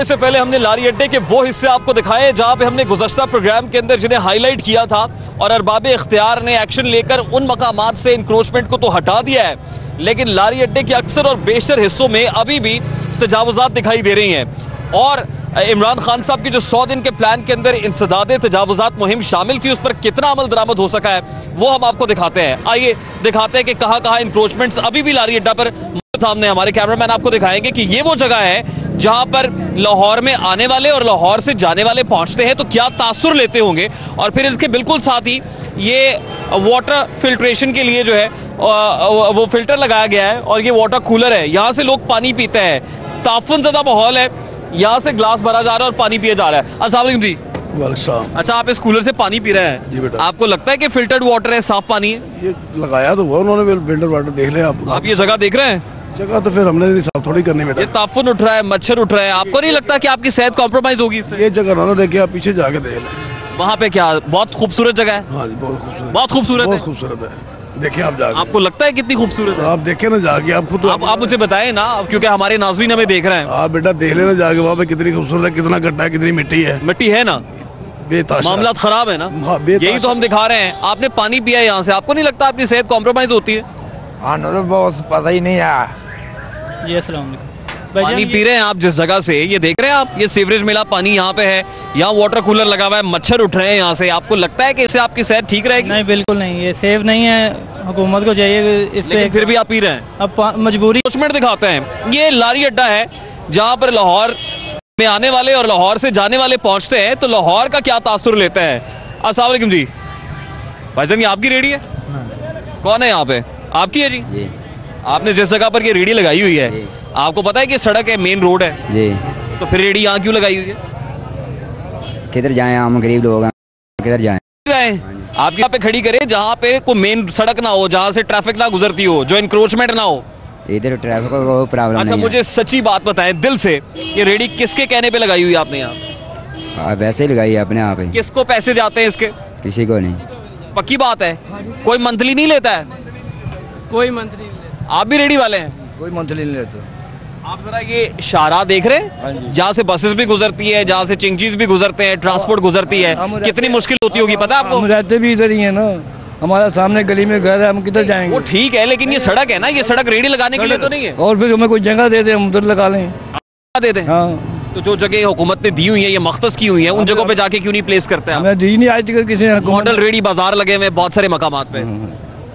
से पहले हमने लारी अड्डे के वो हिस्से आपको दिखाए जहां पे हमने गुज़श्ता प्रोग्राम के अंदर जिन्हें हाईलाइट किया था और अरबाब इख्तियार ने एक्शन लेकर उन मकामात से इंक्रोचमेंट को तो हटा दिया है, लेकिन लारी अड्डे के अक्सर और बेशतर हिस्सों में अभी भी तजावुजात दिखाई दे रही हैं। और इमरान खान साहब की जो 100 दिन के प्लान के अंदर इंसदाद तजावुजात मुहिम शामिल थी, उस पर कितना अमल दरामद हो सका है वो हम आपको दिखाते हैं। आइए दिखाते हैं कि कहाँ कहाँ इंक्रोचमेंट्स अभी भी लारी अड्डा पर सामने। हमारे कैमरामैन आपको दिखाएंगे कि ये वो जगह है जहां पर लाहौर में आने वाले और लाहौर से जाने वाले पहुंचते हैं तो क्या तासुर लेते होंगे। और फिर इसके बिल्कुल साथ ही ये वाटर फिल्ट्रेशन के लिए जो है वो फिल्टर लगाया गया है और ये वाटर कूलर है, यहाँ से लोग पानी पीते हैं। ताफुन ज़्यादा माहौल है, यहाँ से ग्लास भरा जा रहा है और पानी पिया जा रहा है। अस्सलाम वालेकुम जी। अच्छा, आप इस कूलर से पानी पी रहे हैं? जी बेटा। आपको लगता है कि फिल्टर्ड वाटर है, साफ पानी है? ये लगाया तो हुआ उन्होंने, फिल्टर वाटर देख लें आप ये जगह देख रहे हैं? जगह तो फिर हमने नहीं साफ थोड़ी करनी बेटा। ये ताफुन उठ रहा है, मच्छर उठ रहा है, आपको नहीं लगता कि आपकी सेहत कॉम्प्रोमाइज होगी इससे? ये जगह ना देखिए, आप पीछे जाके देख लें, वहाँ पे क्या बहुत खूबसूरत जगह है? हाँ जी, बहुत खूबसूरत, बहुत खूबसूरत, बहुत खूबसूरत है। देखिए आप जाके, आपको लगता है कितनी खूबसूरत है? आप देखें ना जाके, आप खुद आप मुझे बताएं ना, क्योंकि हमारे नाज़रीन हमें देख रहे हैं। आप बेटा देख लेना जाके वहाँ पे कितनी खूबसूरत है, कितना गड्ढा है, कितनी मिट्टी है। मिट्टी है ना, मामला खराब है ना। यही तो हम दिखा रहे हैं। आपने पानी पिया यहाँ से, आपको नहीं लगता आपकी सेहत कॉम्प्रोमाइज होती है? हाँ तो बहुत पता ही नहीं है जी। अस्सलाम वालेकुम। पानी पी रहे हैं आप जिस जगह से, ये देख रहे हैं आप, ये सीवरेज मिला पानी यहाँ पे है, यहाँ वाटर कूलर लगा हुआ है, मच्छर उठ रहे हैं यहाँ से। आपको लगता है कि इससे आपकी सेहत ठीक रहेगी? नहीं, बिल्कुल नहीं, ये सेफ नहीं है। हुकूमत को चाहिए इस पे, फिर भी आप पी रहे हैं? अब मजबूरी। इंक्रोचमेंट दिखाते हैं। ये लारी अड्डा है जहाँ पर लाहौर में आने वाले और लाहौर से जाने वाले पहुँचते हैं तो लाहौर का क्या तासुर लेते हैं। अस्सलाम वालेकुम जी। भाईजान ये आपकी रेडी है? कौन है यहाँ पे? आपकी है जी? आपने जिस जगह पर ये रेडी लगाई हुई है, आपको पता है कि सड़क है, मेन रोड है जी, तो फिर रेडी यहाँ क्यों लगाई हुई है? किधर जाएं, हम गरीब लोग हैं, किधर जाएं? आप यहाँ पे खड़ी करें जहाँ पे कोई मेन सड़क ना हो, जहाँ से ट्रैफिक ना गुजरती हो, जो इंक्रोचमेंट ना हो। इधर ट्रैफिक को प्रॉब्लम अच्छा नहीं मुझे सच्ची बात बताएं दिल से, ये रेडी किसके कहने पे लगाई हुई है आपने यहाँ? है। वैसे ही लगाई है अपने आप ही। किसको पैसे जाते हैं इसके? किसी को नहीं। पक्की बात है? कोई मंथली नहीं लेता है? कोई मंथली आप भी रेडी वाले हैं? कोई मंथली नहीं लेता। आप जरा ये शाहराह देख रहे हैं जहाँ से बसेस भी गुजरती है, जहाँ से चिंगीज भी गुजरते हैं, ट्रांसपोर्ट गुजरती है, कितनी मुश्किल होती होगी पता है आपको? हम रहते भी इधर ही है ना, हमारा सामने गली में घर है, हम किधर जाएंगे? वो ठीक है लेकिन ये सड़क है ना, ये सड़क रेडी लगाने के लिए तो नहीं है। और फिर हमें कोई जगह दे दे, हम उधर लगा लें। दे दें? हाँ। तो जो जगह हुकूमत ने दी हुई है, ये मख्तस की हुई है, उन जगहों पे जाके क्यों नहीं प्लेस करते हैं? हमें दी नहीं आज तक किसी ने। मॉडल रेडी बाजार लगे हुए बहुत सारे मकामात पे,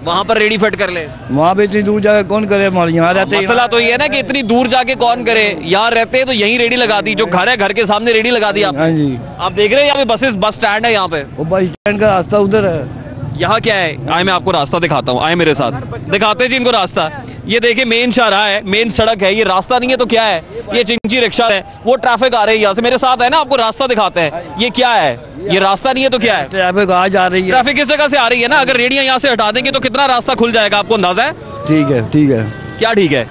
वहाँ पर रेडी फिट कर ले। वहाँ पे इतनी दूर जाके कौन करे, हमारे यहाँ रहते हैं। मसला तो ये है ना कि इतनी दूर जाके कौन करे, यहाँ रहते हैं तो यहीं रेडी लगा दी, जो घर है घर के सामने रेडी लगा दी आप। हाँ जी। आप देख रहे हैं यहाँ पे बसेस, बस स्टैंड है यहाँ पे। वो बस स्टैंड का रास्ता उधर है। यहाँ क्या है? आए मैं आपको रास्ता दिखाता हूँ, आए मेरे साथ, दिखाते जी इनको रास्ता। ये देखिए मेन शाहराह है, मेन सड़क है, ये रास्ता नहीं है तो क्या है? ये चिंची रिक्शा है, वो ट्रैफिक आ रही है यहाँ से, मेरे साथ है ना, आपको रास्ता दिखाते हैं। ये क्या है? ये रास्ता नहीं है तो क्या है? ट्रैफिक आ जा रही है। ट्रैफिक इस जगह से आ रही है ना, अगर रेडियां यहाँ से हटा देंगे तो कितना रास्ता खुल जाएगा, आपको अंदाजा है? ठीक है, ठीक है। क्या ठीक है?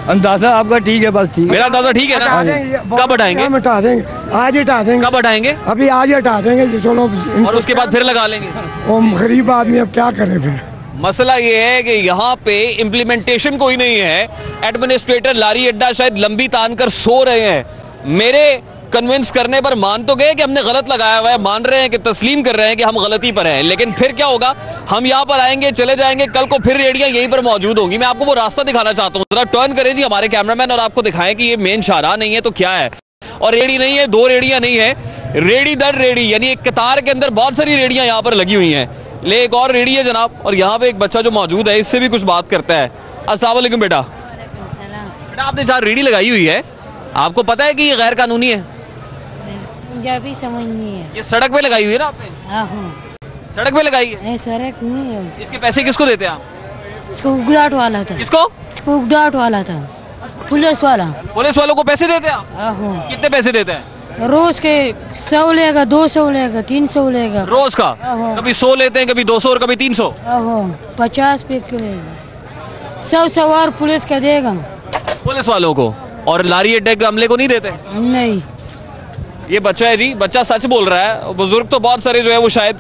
अंदाजा आपका ठीक है, बस ठीक। मेरा अंदाजा ठीक है ना? कब हटाएंगे? हटा देंगे, आज हटा देंगे। कब हटाएंगे? अभी आज हटा देंगे, चलो। और उसके बाद फिर लगा लेंगे। हम गरीब आदमी अब क्या करें फिर? मसला ये है कि यहाँ पे इम्प्लीमेंटेशन कोई नहीं है। एडमिनिस्ट्रेटर लारी अड्डा शायद लंबी तान कर सो रहे हैं। मेरे कन्विंस करने पर मान तो गए कि हमने गलत लगाया हुआ है, मान रहे हैं कि तस्लीम कर रहे हैं कि हम गलती पर हैं, लेकिन फिर क्या होगा? हम यहाँ पर आएंगे, चले जाएंगे, कल को फिर रेडियां यहीं पर मौजूद होंगी। मैं आपको वो रास्ता दिखाना चाहता हूँ, जरा टर्न करें जी हमारे कैमरामैन और आपको दिखाएं कि ये मेन शाहराह नहीं है तो क्या है। और रेडी नहीं है, दो रेडियां नहीं है, रेडी दर रेडी, यानी एक कतार के अंदर बहुत सारी रेडियां यहाँ पर लगी हुई हैं। ले एक और रेडी है जनाब, और यहाँ पे एक बच्चा जो मौजूद है, इससे भी कुछ बात करता है। अस्सलाम वालेकुम बेटा। बेटा आपने जहाँ रेडी लगाई हुई है, आपको पता है कि ये गैर कानूनी है? पंजाबी समझ नहीं है। ये सड़क पे लगाई हुई है ना आपने? हाँ। सड़क पे लगाई है? नहीं सड़क नहीं है। इसके पैसे किसको देते हैं आप? स्कूप वाला था। किसको? स्कूप वाला था, पुलिस वाला। पुलिस वालों को पैसे देते हैं आप? कितने पैसे देते हैं? रोज के 100 लेगा, 200 लेगा, 300 लेगा रोज का। कभी 100 लेते हैं, कभी 200 और कभी 300। 50 पे लेगा, 100 सवार पुलिस का देगा। पुलिस वालों को, और लारी अड्डे के अमले को नहीं देते? नहीं। ये बच्चा है जी, बच्चा सच बोल रहा है। बुजुर्ग तो बहुत सारे जो है वो शायद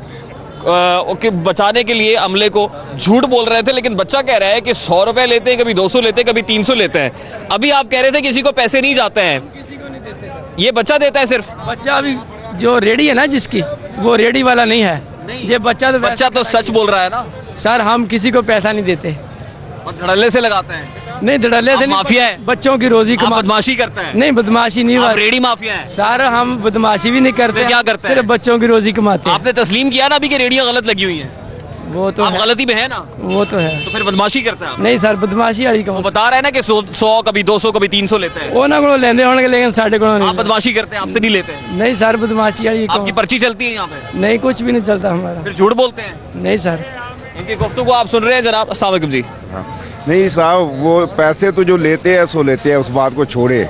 बचाने के लिए अमले को झूठ बोल रहे थे, लेकिन बच्चा कह रहा है कि 100 रुपए लेते हैं, कभी 200 लेते हैं, कभी 300 लेते हैं। अभी आप कह रहे थे किसी को पैसे नहीं जाते हैं, किसी को नहीं देते। ये बच्चा देता है सिर्फ? बच्चा अभी जो रेडी है ना जिसकी, वो रेडी वाला नहीं है। ये बच्चा तो सच बोल रहा है ना सर, हम किसी को पैसा नहीं देते। और धड़ल्ले से लगाते हैं? नहीं, धड़ल्ले से माफिया है, बच्चों की रोजी कमा। बदमाशी करता है? नहीं, बदमाशी नहीं, रेडी माफिया है सर। हम बदमाशी भी नहीं करते। क्या करते हैं? सिर्फ बच्चों की रोजी कमाते हैं। आपने तस्लीम किया ना अभी कि रेडियां गलत लगी हुई हैं? वो तो आप गलती में है ना? वो तो है। तो फिर बदमाशी करता है? नहीं सर, बदमाशी वाली वो बता रहा है ना कि 100 कभी 200 कभी 300 लेते हैं। वो ना को लेंदे होंगे, लेकिन साढ़े को नहीं। आप बदमाशी करते हैं, आपसे नहीं लेते? नहीं सर, बदमाशी वाली। आपकी पर्ची चलती है यहाँ पे? नहीं, कुछ भी नहीं चलता हमारा। फिर झूठ बोलते हैं? नहीं सर। इनकी गुफ्तगू आप सुन रहे हैं जनाब। अस्सलाम वालेकुम जी। नहीं साहब, वो पैसे तो जो लेते हैं सो लेते हैं, उस बात को छोड़े।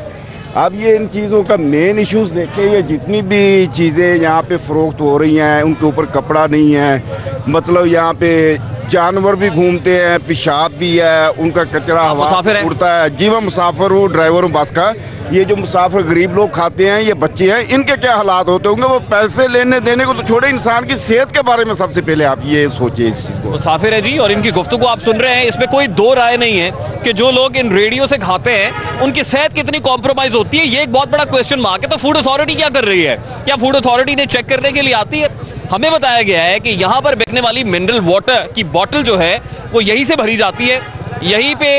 अब ये इन चीज़ों का मेन इश्यूज देखें, ये जितनी भी चीज़ें यहाँ पे फ़रोख्त हो रही हैं, उनके ऊपर कपड़ा नहीं है, मतलब यहाँ पे जानवर भी घूमते हैं, पेशाब भी है, उनका कचरा हवा उड़ता है। जी मैं मुसाफिर हूँ, ड्राइवर हूँ बस का। ये जो मुसाफिर गरीब लोग खाते हैं, ये बच्चे हैं, इनके क्या हालात होते होंगे? वो पैसे लेने देने को तो छोड़े, इंसान की सेहत के बारे में सबसे पहले आप ये सोचिए इस चीज़ को। मुसाफिर है जी, और इनकी गुफ्तगू आप सुन रहे हैं, इसमें कोई दो राय नहीं है कि जो लोग इन रेडियो से खाते हैं उनकी सेहत कितनी कॉम्प्रोमाइज़ होती है। ये एक बहुत बड़ा क्वेश्चन मार्क है। तो फूड अथॉरिटी क्या कर रही है? क्या फूड अथॉरिटी ने चेक करने के लिए आती है? हमें बताया गया है कि यहाँ पर बिकने वाली मिनरल वाटर की बोतल जो है वो यहीं से भरी जाती है, यहीं पे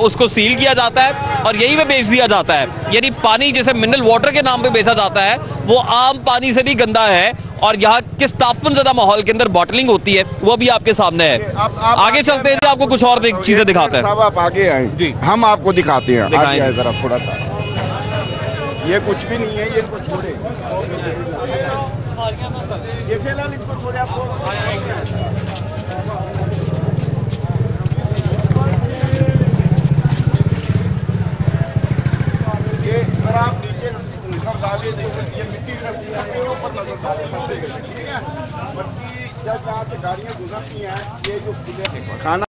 उसको सील किया जाता है और यहीं पे बेच दिया जाता है। यानी पानी जिसे मिनरल वाटर के नाम पे बेचा जाता है वो आम पानी से भी गंदा है। और यहाँ किस ताफुन ज़दा माहौल के अंदर बॉटलिंग होती है वो भी आपके सामने है। आगे चलते हैं, आपको कुछ और चीज़ें दिखाते हैं। साहब आप आगे आए जी, हम आपको दिखाते हैं। आगे आए जरा थोड़ा सा। ये कुछ भी नहीं है, ये इनको छोड़े। ये फिलहाल इसको थोड़े आप ये सर आप नीचे सब डालिए, ये मिट्टी ऊपर नजर डालिए सबसे, ठीक है। बाकी जब यहाँ से गाड़ियाँ गुजरती हैं, ये जो खाना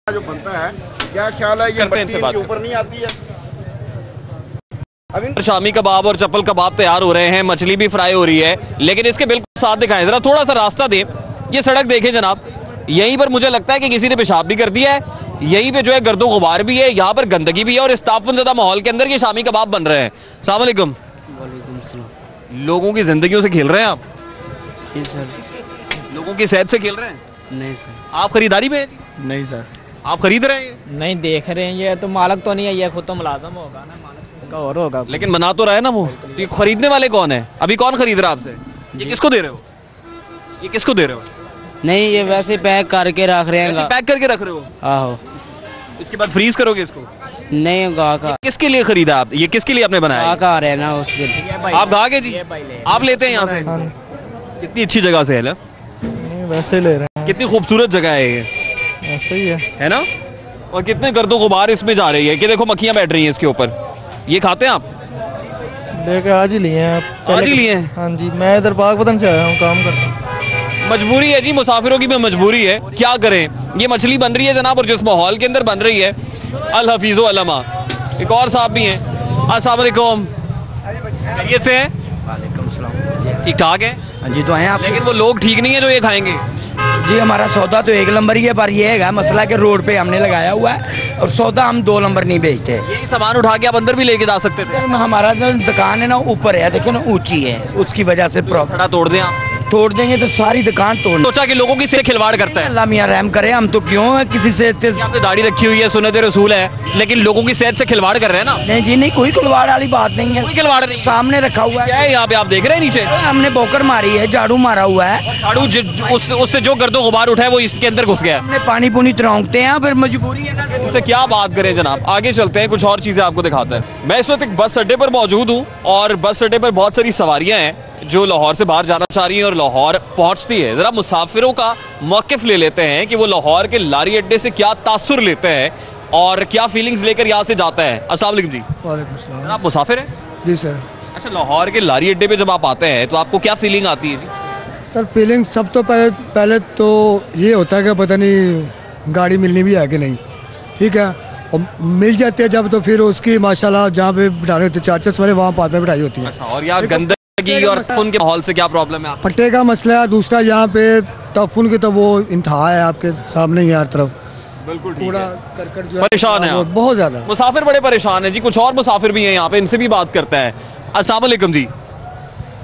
जो बनता है, क्या ख्याल है ये मिट्टी के ऊपर नहीं आती है? शामी कबाब और चप्पल कबाब तैयार हो रहे हैं, मछली भी फ्राई हो रही है, लेकिन इसके बिल्कुल साथ दिखाएं, जरा थोड़ा सा रास्ता दें। ये सड़क देखें जनाब, यहीं पर मुझे लगता है कि किसी ने पेशाब भी कर दिया है, यहीं पे जो है गर्दो गुबार भी है, यहाँ पर गंदगी भी है, और इस ताफुनज़दा माहौल के अंदर ये शामी कबाब बन रहे हैं। अस्सलाम वालेकुम। लोगों की जिंदगियों से खेल रहे हैं आप? सर। लोगों की सेहत से खेल रहे हैं? नहीं सर। आप खरीदारी में? नहीं सर। आप खरीद रहे हैं? नहीं, देख रहे हैं, ये तो मालक तो नहीं है, ये खुद तो मुलाजम होगा ना, मालक का और होगा। लेकिन बना तो रहा है ना वो, तो ये खरीदने वाले कौन है? अभी कौन खरीद रहा है आपसे? ये किसको दे रहे हो? ये किसको दे रहे हो? नहीं, ये वैसे पैक करके रख रहे हैं। पैक करके रख रहे हो? आहो। इसके बाद फ्रीज करोगे इसको? नहीं, गाका। किसके लिए खरीदा आप? ये किसके लिए आपने बनाया? गाका आ रहे हैं ना उसके लिए। आप गा के जी आप लेते हैं यहाँ से? कितनी अच्छी जगह से है? वैसे ले रहे हैं। कितनी खूबसूरत जगह है ये, ऐसे ही है ना? और कितने गर्दो गुबार इसमें जा रही है कि देखो मक्खियाँ बैठ रही हैं इसके ऊपर। ये खाते हैं आप? लेके आज ही लिए हैं आप? आज ही लिए हैं? हाँ जी, मैं इधर पाकपतन से आया हूँ, काम करता हूँ। मजबूरी है जी, मुसाफिरों की भी मजबूरी है, क्या करें। ये मछली बन रही है जनाब, और जिस माहौल के अंदर बन रही है, अल हफीज़ो अलमा। एक और साहब भी हैं। अस्सलाम वालेकुम, खैरियत से हैं? वालेकुम सलाम। ठीक ठाक है? हाँ जी, तो हैं आप? लेकिन वो लोग ठीक नहीं है जो ये खाएंगे। जी, हमारा सौदा तो 1 नंबर ही है, पर ये है मसला कि रोड पे हमने लगाया हुआ है और सौदा हम 2 नंबर नहीं बेचते। यही सामान उठा के आप अंदर भी लेके जा सकते थे। हमारा जो दुकान है ना ऊपर है, देखिए ना, ऊंची है, उसकी वजह से प्रॉब्लम। तोड़ दें आप? तोड़ देंगे तो सारी दुकान तोड़। सोचा कि लोगों की से खिलवाड़ करता है। अल्लाह मियां रहम करे, हम तो क्यों किसी से। आपने दाढ़ी रखी हुई है, सुन्नत रसूल है, लेकिन लोगों की सेहत से खिलवाड़ कर रहे हैं ना? नहीं जी, नहीं, कोई खिलवाड़ वाली बात नहीं है। कोई खिलवाड़ नहीं, सामने रखा हुआ है। क्या है यहाँ पे आप देख रहे हैं नीचे? हमने बोकर मारी है, झाड़ू मारा हुआ है। झाड़ू उससे जो गर्दो गुबार उठा है वो इसके अंदर घुस गया। हमने पानी पुनी तरौंकते हैं, फिर मजबूरी है ना। इनसे क्या बात करें जनाब, आगे चलते हैं, कुछ और चीजें आपको दिखाते हैं। मैं इस वक्त एक बस अड्डे पर मौजूद हूँ, और बस अड्डे पर बहुत सारी सवारियाँ हैं जो लाहौर से बाहर जाना चाह रही हैं और लाहौर पहुंचती है। ज़रा मुसाफिरों का मौक़िफ़ ले लेते हैं कि वो लाहौर के लारी अड्डे से क्या तासुर लेते हैं और क्या फीलिंग्स लेकर यहाँ से जाता है। अस्सलाम वालेकुम जी। वालेकुम सलाम। आप मुसाफिर हैं? जी सर। अच्छा, लाहौर के लारी अड्डे पे जब आप आते हैं तो आपको क्या फीलिंग आती है जी? सर फीलिंग सब तो पहले तो ये होता है कि पता नहीं गाड़ी मिलनी भी है कि नहीं, ठीक है, और मिल जाती है जब तो फिर उसकी माशाल्लाह जहाँ पे बिठानी होती है, चार्जेस वाले वहाँ पास में बिठाई होती है। अच्छा, और यहाँ गंदगी और तफुन के माहौल से क्या प्रॉब्लम है? पट्टे का मसला है, दूसरा यहाँ पे तफुन की तो वो इंतहा है आपके सामने ही हर तरफ। बिल्कुल पूरा करकट जो परेशान है आप? बहुत ज्यादा मुसाफिर बड़े परेशान है जी। कुछ और मुसाफिर भी हैं यहाँ पे, इनसे भी बात करता है। अस्सलाम वालेकुम जी,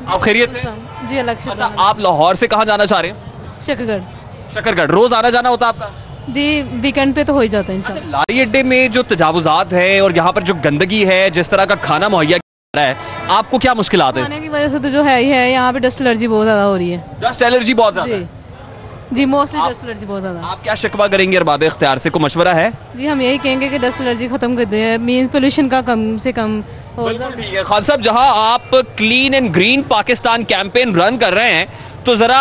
आप खैरियत से? जी अलग। अच्छा, आप लाहौर से कहाँ जाना चाह रहे हैं? शकरगढ़। शकरगढ़ रोज आना जाना होता है आपका? जी, वीकेंड पे तो हो ही जाता है इंशाल्लाह। लारी अड्डे में जो तजावुजात है और यहाँ पर जो गंदगी है, जिस तरह का खाना मुहैया किया है, आपको क्या मुश्किलात है? खाने की वजह से तो जो है ही है, यहाँ पे डस्ट एलर्जी बहुत ज्यादा हो रही है। डस्ट एलर्जी बहुत ज्यादा? जी, मोस्टली डस्ट एलर्जी बहुत ज्यादा। आप क्या शिकवा करेंगे अरबाब इख्तियार से? कोई मशवरा है? जी, हम यही कहेंगे कि डस्ट एलर्जी खत्म कर दें, मीन पोल्यूशन का कम से कम हो। ठीक है खान साहब, जहाँ आप clean and green Pakistan campaign run कर रहे हैं, तो जरा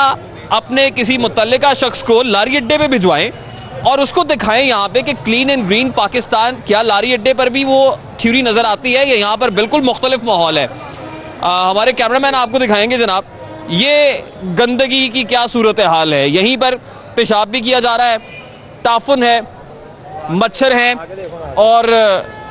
अपने किसी मुतल्लिका शख्स को लारी अड्डे पे भिजवाएं और उसको दिखाएं यहाँ पे कि क्लीन एंड ग्रीन पाकिस्तान क्या लारी अड्डे पर भी वो थ्योरी नज़र आती है या यहाँ पर बिल्कुल मुख्तलिफ माहौल है। हमारे कैमरामैन आपको दिखाएंगे जनाब, ये गंदगी की क्या सूरत हाल है। यहीं पर पेशाब भी किया जा रहा है, ताफुन है, मच्छर हैं और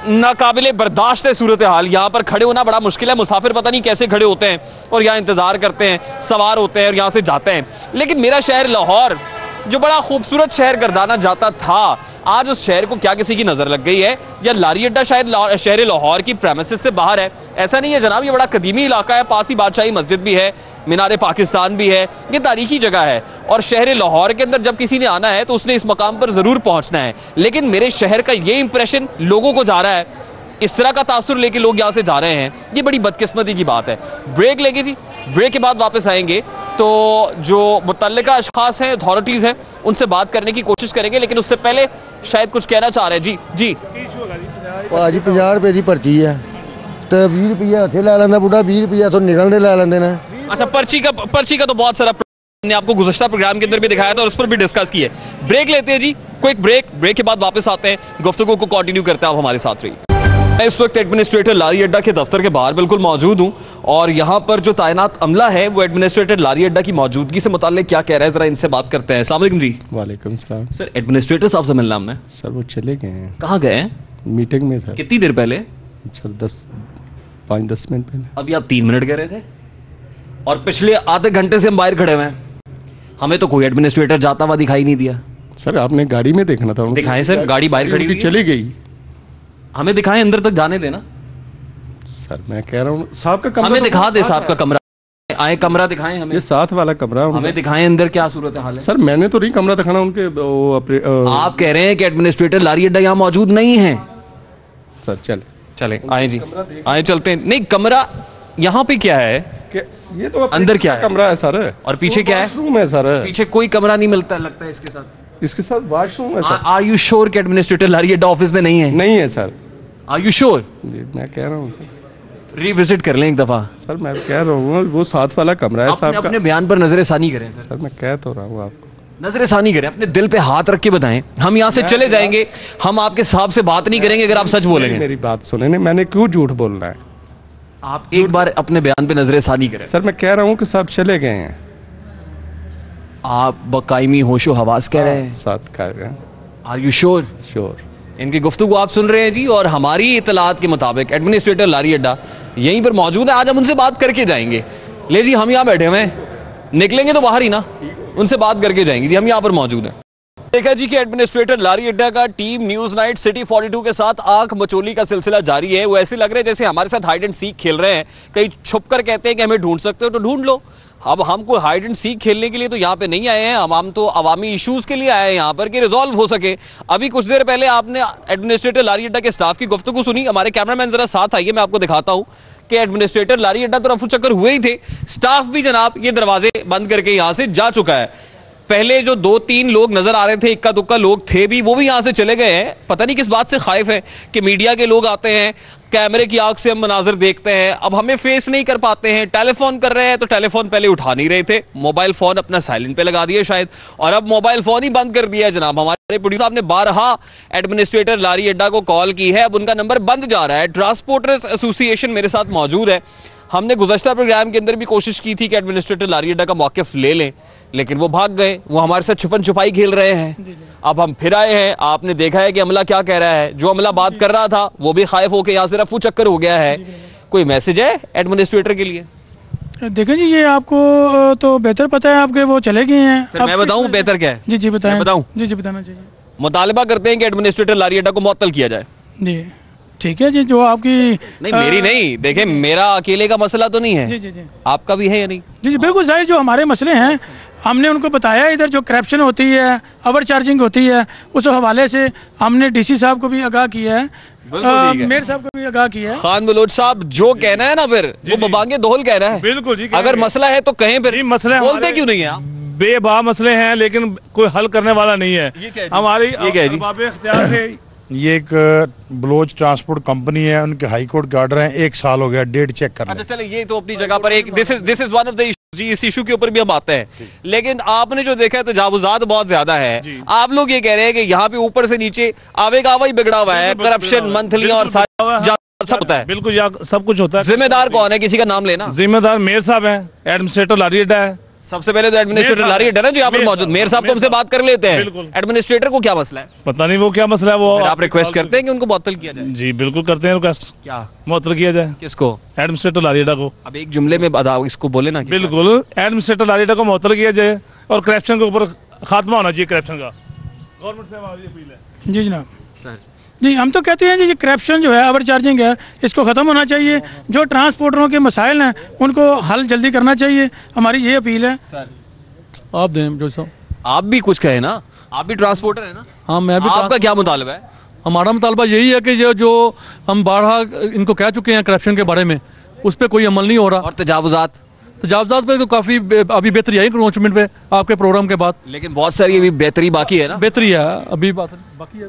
नाकाबिले बर्दाश्त है सूरत हाल। यहाँ पर खड़े होना बड़ा मुश्किल है, मुसाफिर पता नहीं कैसे खड़े होते हैं और यहाँ इंतज़ार करते हैं, सवार होते हैं और यहाँ से जाते हैं। लेकिन मेरा शहर लाहौर जो बड़ा खूबसूरत शहर गर्दाना जाता था, आज उस शहर को क्या किसी की नज़र लग गई है या लारी अड्डा शायद शहर लाहौर की प्रेमिसेस से बाहर है? ऐसा नहीं है जनाब, ये बड़ा कदीमी इलाका है, पास ही बादशाही मस्जिद भी है, मीनार पाकिस्तान भी है, ये तारीखी जगह है और शहर लाहौर के अंदर जब किसी ने आना है तो उसने इस मकाम पर ज़रूर पहुँचना है। लेकिन मेरे शहर का ये इंप्रेशन लोगों को जा रहा है, इस तरह का तासुर लेके लोग यहाँ से जा रहे हैं, ये बड़ी बदकिस्मती की बात है। ब्रेक लेंगे जी, ब्रेक के बाद वापस आएंगे तो जो मुतल्लिका अशखास हैं, अथॉरिटीज़ हैं, उनसे बात करने की कोशिश करेंगे। लेकिन उससे पहले शायद कुछ कहना चाह रहे हैं। जी जी भाजी 50 रुपए की पर्ची है तो 20 रुपये हथे लै लेंदा बुढ़ा, 20 रुपये तो निकलने लै लेंदे ने। अच्छा, पर्ची का तो बहुत सारा ने आपको गुज़श्ता प्रोग्राम के अंदर भी दिखाया था और उस पर भी डिस्कस किए। ब्रेक लेते हैं जी, क्विक ब्रेक के बाद वापस आते हैं, गुफ्तगू को कंटिन्यू करते हैं। आप हमारे साथ रहिए। मैं इस वक्त एडमिनिस्ट्रेटर लारी अड्डा के दफ्तर के बाहर बिल्कुल मौजूद हूँ और यहाँ पर जो तैनात अमला है वो एडमिनिस्ट्रेटर लारी अड्डा की मौजूदगी से मुताल्लिक क्या कह रहा है, जरा इनसे बात करते हैं। अस्सलाम वालेकुम जी। वालेकुम सलाम। सर, एडमिनिस्ट्रेटर साहब से मिलना हमने। सर वो चले गए हैं। कहाँ गए हैं? मीटिंग में सर। कितनी देर पहले? सर 5-10 मिनट पहले। अभी आप 3 मिनट कह रहे थे और पिछले आधे घंटे से हम बाहर खड़े हुए हैं, हमें तो कोई एडमिनिस्ट्रेटर जाता हुआ दिखाई नहीं दिया। सर आपने गाड़ी में देखना था। दिखाएं सर, गाड़ी बाहर खड़ी हुई चली गई, हमें दिखाएं, अंदर तक जाने देना। सर मैं कह रहा हूँ साहब का कमरा हमें दिखा दे, साहब का कमरा आए, कमरा दिखाएं हमें। ये साथ वाला कमरा हमें दिखाएं, अंदर क्या सूरत हाल है। सर मैंने तो नहीं कमरा दिखाना उनके आप कह रहे हैं कि एडमिनिस्ट्रेटर लारी अड्डा यहाँ मौजूद नहीं है। सर चले आए जी, आए चलते हैं। नहीं, कमरा यहाँ पे क्या है? ये तो अंदर क्या है? कमरा है सर, और पीछे क्या है? वॉशरूम है सर। पीछे कोई कमरा नहीं मिलता लगता है इसके साथ वॉशरूम है सर। आर यू श्योर कि एडमिनिस्ट्रेटर लारी अड्डा ऑफिस में नहीं है? नहीं है सर। Are you sure? मैं कह रहा हूँ सर, रिविजिट कर लें एक दफा। सर मैं कह रहा हूँ वो साथ वाला कमरा है साहब। अपने बयान पर नजरसानी करें सर। सर मैं कह तो रहा हूँ आपको, नजरसानी करें, अपने दिल पे हाथ रख के बताएं। हम यहाँ से चले जाएंगे, हम आपके साहब से बात नहीं करेंगे अगर आप सच बोलेंगे। मेरी बात सुने, मैंने क्यों झूठ बोलना है? आप एक बार अपने बयान पे नजरसानी करें। सर मैं कह रहा हूँ कि साहब चले गए हैं। आप बकायमी होशो हवास कह रहे हैं? साथ कह रहे हैं। Are you sure? श्योर। इनकी गुफ्तगू आप सुन रहे हैं जी, और हमारी इतलात के मुताबिक एडमिनिस्ट्रेटर लारी अड्डा यहीं पर मौजूद है। आज हम उनसे बात करके जाएंगे। ले जी, हम यहाँ बैठे हुए हैं, निकलेंगे तो बाहर ही ना, उनसे बात करके जाएंगे जी। हम यहाँ पर मौजूद हैं। देखा जी कि एडमिनिस्ट्रेटर लारी अड्डा का टीम न्यूज़ नाइट सिटी 42 के साथ आंख मचोली का सिलसिला जारी है। वो ऐसे लग रहे हैं जैसे हमारे साथ हाइड एंड सीक खेल रहे हैं। कहीं छुप कर कहते हैं कि हमें ढूंढ सकते हो तो ढूंढ लो। अब हम कोई हाइड एंड सीक खेलने के लिए तो यहाँ पे नहीं आए हैं, हम तो अवामी इश्यूज़ के लिए आए हैं यहाँ पर कि रिजॉल्व हो सके। अभी कुछ देर पहले आपने एडमिनिस्ट्रेटर लारी अड्डा के स्टाफ की गुफ्तगू सुनी। हमारे कैमरामैन जरा साथ आइए, मैं आपको दिखाता हूँ कि एडमिनिस्ट्रेटर लारी अड्डा तो रफू चक्कर हुए ही थे, स्टाफ भी जनाब ये दरवाजे बंद करके यहाँ से जा चुका है। पहले जो 2-3 लोग नजर आ रहे थे, इक्का दुक्का लोग थे भी, वो भी यहाँ से चले गए हैं। पता नहीं किस बात से खाइफ है कि मीडिया के लोग आते हैं, कैमरे की आंख से हम मनाजर देखते हैं, अब हमें फेस नहीं कर पाते हैं। टेलीफोन कर रहे हैं तो टेलीफोन पहले उठा नहीं रहे थे, मोबाइल फोन अपना साइलेंट पे लगा दिया शायद, और अब मोबाइल फोन ही बंद कर दिया है जनाब। हमारे प्रोड्यूसर साहब ने 12 एडमिनिस्ट्रेटर लारी अड्डा को कॉल की है, अब उनका नंबर बंद जा रहा है। ट्रांसपोर्टर्स एसोसिएशन मेरे साथ मौजूद है। हमने गुज़श्ता प्रोग्राम के अंदर भी कोशिश की थी कि एडमिनिस्ट्रेटर लारी अड्डा का मौक़िफ़ ले लें, लेकिन वो भाग गए, वो हमारे साथ छुपन छुपाई खेल रहे हैं। अब हम फिर आए हैं, आपने देखा है कि अमला क्या कह रहा है। जो अमला बात कर रहा था वो भी खाइफ होकर यहाँ से रफू चक्कर हो गया है। कोई मैसेज है एडमिनिस्ट्रेटर के लिए? देखें जी, ये आपको तो बेहतर पता है, आपके वो चले गए हैं। फिर मैं बताऊँ बेहतर क्या है? जी बताएं। बताऊँ? जी बताना चाहिए। मुतालबा करते हैं कि एडमिनिस्ट्रेटर लारी अड्डा को मुअत्तल किया जाए। जी ठीक है जी, जो आपकी नहीं मेरी नहीं, देखें मेरा अकेले का मसला तो नहीं है। जी, आपका भी है या नहीं? जी बिल्कुल सही। जो हमारे मसले हैं हमने उनको बताया, इधर जो करप्शन होती है, ओवर चार्जिंग होती है, उस हवाले से हमने डीसी साहब को भी आगाह किया है, मेयर साहब को भी आगाह किया है। खान बलोच साहब जो कहना है ना, फिर वो बबांगे दोहल कहना है। बिल्कुल जी, अगर मसला है तो कहें, फिर मसले बोलते क्यों नहीं है आप? बेबा मसले हैं लेकिन कोई हल करने वाला नहीं है। हमारी ये एक बलोच ट्रांसपोर्ट कंपनी है, उनके हाई कोर्ट के ऑर्डर हैं, 1 साल हो गया, डेट चेक करना। अच्छा चले, ये तो अपनी जगह पर एक this is one of the जी, इस इशू के ऊपर भी हम आते हैं। लेकिन आपने जो देखा है तजावुजात बहुत ज्यादा है। आप लोग ये कह रहे हैं कि यहाँ पे ऊपर से नीचे आवेगावा ही बिगड़ा हुआ है, करप्शन मंथली और सब होता है। बिल्कुल सब कुछ होता है। जिम्मेदार कौन है? किसी का नाम लेना। जिम्मेदार मेयर साहब है, एडमिनिस्ट्रेटर लारी अड्डा है। सबसे पहले तो एडमिनिस्ट्रेटर लारी अड्डा ना जो यहाँ पर मौजूद, मेयर साहब तो हमसे बात कर लेते हैं। एडमिनिस्ट्रेटर को क्या मसला है? पता नहीं वो क्या मसला है। वो आप रिक्वेस्ट करते हैं कि उनको मुअत्तल किया जाए? जी बिल्कुल करते हैं रिक्वेस्ट। क्या मुअत्तल किया जाए? किसको? एडमिनिस्ट्रेटर लारी अड्डा को। अब एक जुमले में बताओ, इसको बोले ना। बिल्कुल, एडमिनिस्ट्रेटर लारी अड्डा को मुअत्तल किया जाए और करप्शन के ऊपर खात्मा होना चाहिए। करप्शन का गवर्नमेंट से हमारी अपील है। जी जनाब। सर जी हम तो कहते हैं जी, करप्शन जो है, ओवर चार्जिंग है, इसको ख़त्म होना चाहिए। जो ट्रांसपोर्टरों के मसाइल हैं उनको हल जल्दी करना चाहिए, हमारी ये अपील है। सर आप दें जो साहब, आप भी कुछ कहें ना, आप भी ट्रांसपोर्टर है ना? हाँ मैं भी। आपका क्या मुतालबा है? हमारा मुतालबा यही है कि ये जो हम बारहा इनको कह चुके हैं करप्शन के बारे में, उस पर कोई अमल नहीं हो रहा। और तजावुजात पे तो काफ़ी अभी बेहतरी आई क्रोचमेंट पे आपके प्रोग्राम के बाद, लेकिन बहुत सारी अभी बेहतरी बाकी है ना? बेहतरी है, अभी बात बाकी है।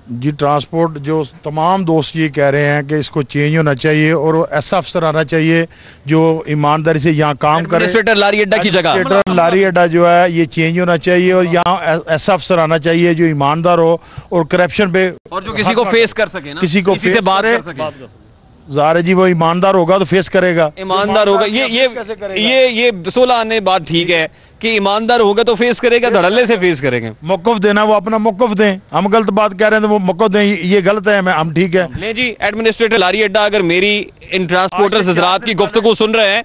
जी ट्रांसपोर्ट जो तमाम दोस्त ये कह रहे हैं कि इसको चेंज होना चाहिए और ऐसा अफसर आना चाहिए जो ईमानदारी से यहाँ काम करे। एडमिनिस्ट्रेटर लारी अड्डा की जगह एडमिनिस्ट्रेटर लारी अड्डा जो है ये चेंज होना चाहिए और यहाँ ऐसा अफसर आना चाहिए जो ईमानदार हो और करप्शन पे और जो किसी को फेस कर सके ना, किसी को से बात कर सके। ज़ाहिर है जी वो ईमानदार होगा तो फेस करेगा। ईमानदार होगा ये 16 आने बात ठीक है कि ईमानदार होगा तो फेस करेगा, धड़ल्ले से फेस करेंगे। मौक़िफ़ देना वो अपना मौक़िफ़ दें, हम गलत बात कह रहे हैं तो वो मौक़िफ़ दें, ये गलत है हम ठीक है। नहीं जी, एडमिनिस्ट्रेटर लारी अड्डा अगर मेरी इन ट्रांसपोर्टर्स हज़रात की गुफ्तगू सुन रहे हैं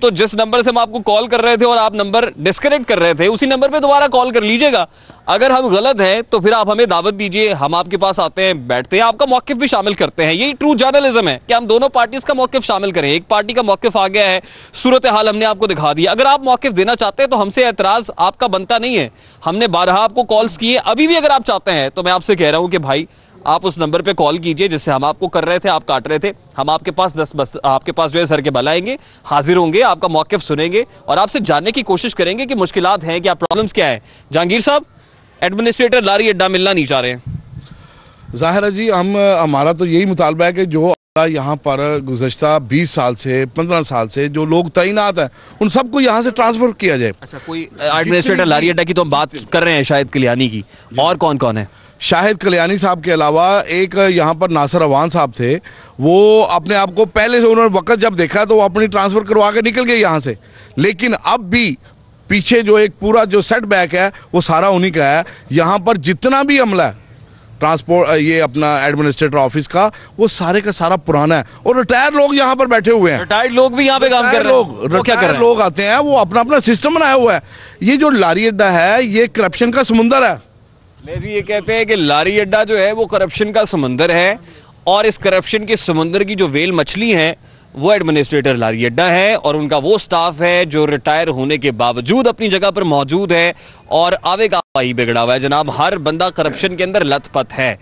तो जिस नंबर से हम आपको कॉल कर रहे थे और आप नंबर डिस्कनेक्ट कर रहे थे उसी नंबर पे दोबारा कॉल कर लीजिएगा। अगर हम गलत हैं तो फिर आप हमें दावत दीजिए, हम आपके पास आते हैं, बैठते हैं, आपका मौक़िफ़ भी शामिल करते हैं। यही ट्रू जर्नलिज्म है कि हम दोनों पार्टीज का मौक़िफ़ शामिल करें। एक पार्टी का मौक़िफ़ आ गया है, सूरत हाल हमने आपको दिखा दिया। अगर आप मौक़िफ़ देना चाहते हैं तो हमसे एतराज़ आपका बनता नहीं है। हमने बारहा आपको कॉल्स किए, अभी भी अगर आप चाहते हैं तो मैं आपसे कह रहा हूँ कि भाई आप उस नंबर पे कॉल कीजिए जिससे हम आपको कर रहे थे, आप काट रहे थे। हम आपके पास आपके पास जो है सर के बल आएंगे, हाजिर होंगे, आपका मौक़िफ़ सुनेंगे और आपसे जानने की कोशिश करेंगे कि मुश्किलात हैं क्या, प्रॉब्लम्स क्या है। जहांगीर साहब, एडमिनिस्ट्रेटर लारी अड्डा मिलना नहीं चाह रहे हैं। ज़ाहिर है जी, हमारा तो यही मुतालबा है कि जो यहाँ पर गुज़श्ता 20 साल से 15 साल से जो लोग तैनात हैं उन सबको यहाँ से ट्रांसफ़र किया जाए। अच्छा, कोई एडमिनिस्ट्रेटर लारी अड्डा की तो हम बात कर रहे हैं, शाहिद कल्याणी की, और कौन कौन है? शाहिद कल्याणी साहब के अलावा एक यहाँ पर नासिर अवान साहब थे, वो अपने आप को पहले से उन्होंने वक्त जब देखा तो वो अपनी ट्रांसफ़र करवा के निकल गए यहाँ से। लेकिन अब भी पीछे जो एक पूरा जो सेटबैक है वो सारा उन्हीं का है। यहाँ पर जितना भी अमला है ट्रांसपोर्ट ये अपना एडमिनिस्ट्रेटर ऑफिस का, वो सारे का सारा पुराना है और रिटायर्ड लोग यहाँ पर बैठे हुए हैं। रिटायर्ड लोग भी यहाँ पे काम कर रहे हैं। लोग क्या कर रहे हैं? लोग आते हैं, वो अपना अपना सिस्टम बनाया हुआ है। ये जो लारी अड्डा है ये करप्शन का समुंदर है। जी, ये कहते हैं कि लारी अड्डा जो है वो करप्शन का समुंदर है और इस करप्शन के समुंदर की जो वेल मछली है वो एडमिनिस्ट्रेटर लारी अड्डा है और उनका वो स्टाफ है जो रिटायर होने के बावजूद अपनी जगह पर मौजूद है और आवे का ही बिगड़ा हुआ है। जनाब, हर बंदा करप्शन के अंदर लथपथ है।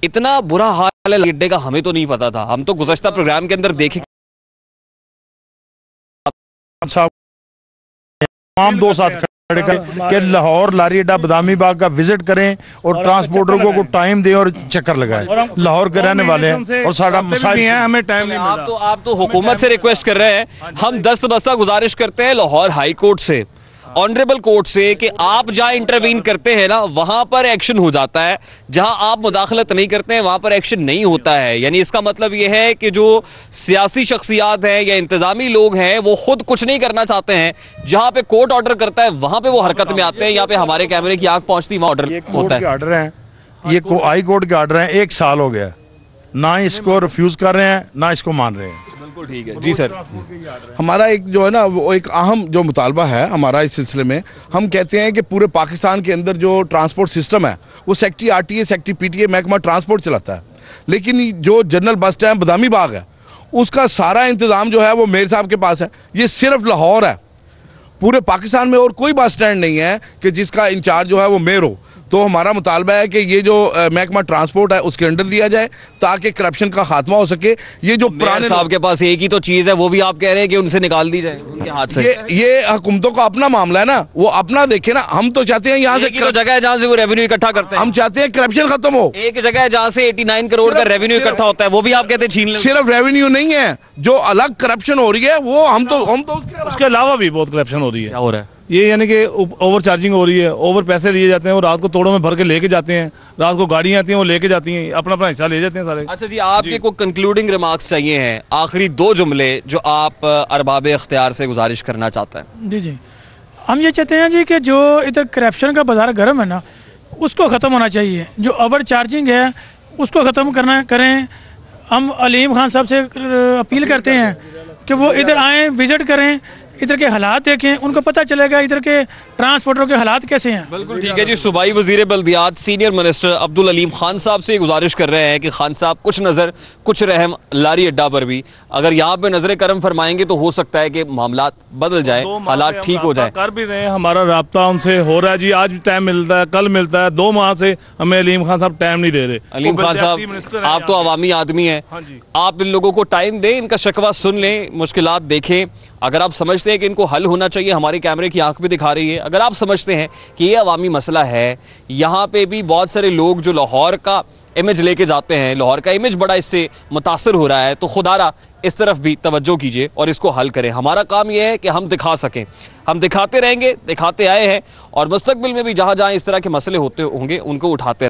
इतना बुरा हाल है लारी अड्डे का, हमें तो नहीं पता था। हम तो गुज़श्ता प्रोग्राम के अंदर देखे तमाम दो साथ कि लाहौर लारी अड्डा बदामी बाग का विजिट करें और ट्रांसपोर्टरों को टाइम दें और चक्कर लगाएं। लाहौर के रहने वाले हैं और सारा मसाइल है, हमें टाइम नहीं मिला। आप तो हुकूमत से रिक्वेस्ट कर रहे हैं, हम दस्तबस्ता गुजारिश करते हैं लाहौर हाई कोर्ट से, ऑनरेबल कोर्ट से कि आप जहां इंटरवीन करते हैं ना वहां पर एक्शन हो जाता है, जहां आप मुदाखलत नहीं करते हैं वहां पर एक्शन नहीं होता है। यानी इसका मतलब यह है कि जो सियासी शख्सियात हैं या इंतजामी लोग हैं वो खुद कुछ नहीं करना चाहते हैं, जहां पे कोर्ट ऑर्डर करता है वहां पे वो हरकत में आते हैं। यहाँ पे हमारे कैमरे की आंख पहुंचती वहां ऑर्डर होता है। ऑर्डर है ये हाई कोर्ट के ऑर्डर हैं, 1 साल हो गया, ना इसको रिफ्यूज कर रहे हैं ना इसको मान रहे हैं। बिल्कुल ठीक है जी सर। हमारा एक जो है ना वो एक अहम जो मुतालबा है हमारा इस सिलसिले में, हम कहते हैं कि पूरे पाकिस्तान के अंदर जो ट्रांसपोर्ट सिस्टम है वो सेक्रेटरी आरटीए सेक्रेटरी पीटीए महकमा ट्रांसपोर्ट चलाता है, लेकिन जो general bus stand Badami Bagh है उसका सारा इंतज़ाम जो है वो मेयर साहब के पास है। ये सिर्फ लाहौर है, पूरे पाकिस्तान में और कोई बस स्टैंड नहीं है कि जिसका इंचार्ज जो है वो मेयर हो। तो हमारा मुतालबा है कि ये जो महकमा ट्रांसपोर्ट है उसके अंडर दिया जाए ताकि करप्शन का खात्मा हो सके। ये जो पुराने साहब के पास एक ही तो चीज़ है, वो भी आप कह रहे हैं कि उनसे निकाल दी जाए उनके हाथ से। ये हुकूमतों का अपना मामला है ना, वो अपना देखे ना। हम तो चाहते हैं यहाँ से तो जगह है जहाँ से वो रेवेन्यू इकट्ठा करते हैं, हम चाहते हैं करप्शन खत्म हो। एक जगह है जहाँ से 89 करोड़ का रेवेन्यू इकट्ठा होता है, वो भी आप कहते हैं छीन लें। सिर्फ रेवेन्यू नहीं है, जो अलग करप्शन हो रही है वो हम तो उसके अलावा भी बहुत करप्शन हो रही है। क्या हो रहा है? ये यानी कि ओवर चार्जिंग हो रही है, ओवर पैसे लिए जाते हैं और रात को तोड़ों में भर के लेके जाते हैं, रात को गाड़ियाँ आती हैं वो लेके जाती हैं, अपना अपना हिस्सा ले जाते हैं सारे। अच्छा जी, आपके कोई कंक्लूडिंग रिमार्क्स चाहिए हैं, आखिरी 2 जुमले जो आप अरबाब इख्तियार से गुजारिश करना चाहते हैं? जी जी, हम ये चाहते हैं जी कि जो इधर करप्शन का बाजार गर्म है ना उसको ख़त्म होना चाहिए, जो ओवर चार्जिंग है उसको ख़त्म करें। हम अलीम खान साहब से अपील करते हैं कि वो इधर आएँ, विज़िट करें, इधर के हालात देखें, उनको पता चलेगा इधर के ट्रांसपोर्टरों के हालात कैसे हैं। बिल्कुल ठीक है जी। सूबाई वज़ीर बल्दियात सीनियर मिनिस्टर अब्दुल अलीम खान साहब से गुजारिश कर रहे हैं कि खान साहब कुछ नज़र कुछ रहम लारी अड्डा पर भी, अगर यहाँ पे नज़र करम फरमाएंगे तो हो सकता है कि मामलात बदल जाए, हालात ठीक हो जाए। कर भी रहे हैं, हमारा रब्ता उनसे हो रहा है जी, आज भी टाइम मिलता है, कल मिलता है, 2 माह से हमें अलीम खान साहब टाइम नहीं दे रहे। अलीम खान साहब आप तो अवामी आदमी हैं, आप इन लोगों को टाइम दें, इनका शिकवा सुन लें, मुश्किलात देखें। अगर आप समझते हैं कि इनको हल होना चाहिए, हमारे कैमरे की आंख भी दिखा रही है, अगर आप समझते हैं कि ये अवामी मसला है, यहाँ पे भी बहुत सारे लोग जो लाहौर का इमेज लेके जाते हैं, लाहौर का इमेज बड़ा इससे मुतासर हो रहा है, तो खुदारा इस तरफ भी तवज्जो कीजिए और इसको हल करें। हमारा काम यह है कि हम दिखा सकें, हम दिखाते रहेंगे, दिखाते आए हैं और मुस्तकबिल में भी जहाँ जहाँ इस तरह के मसले होते होंगे उनको उठाते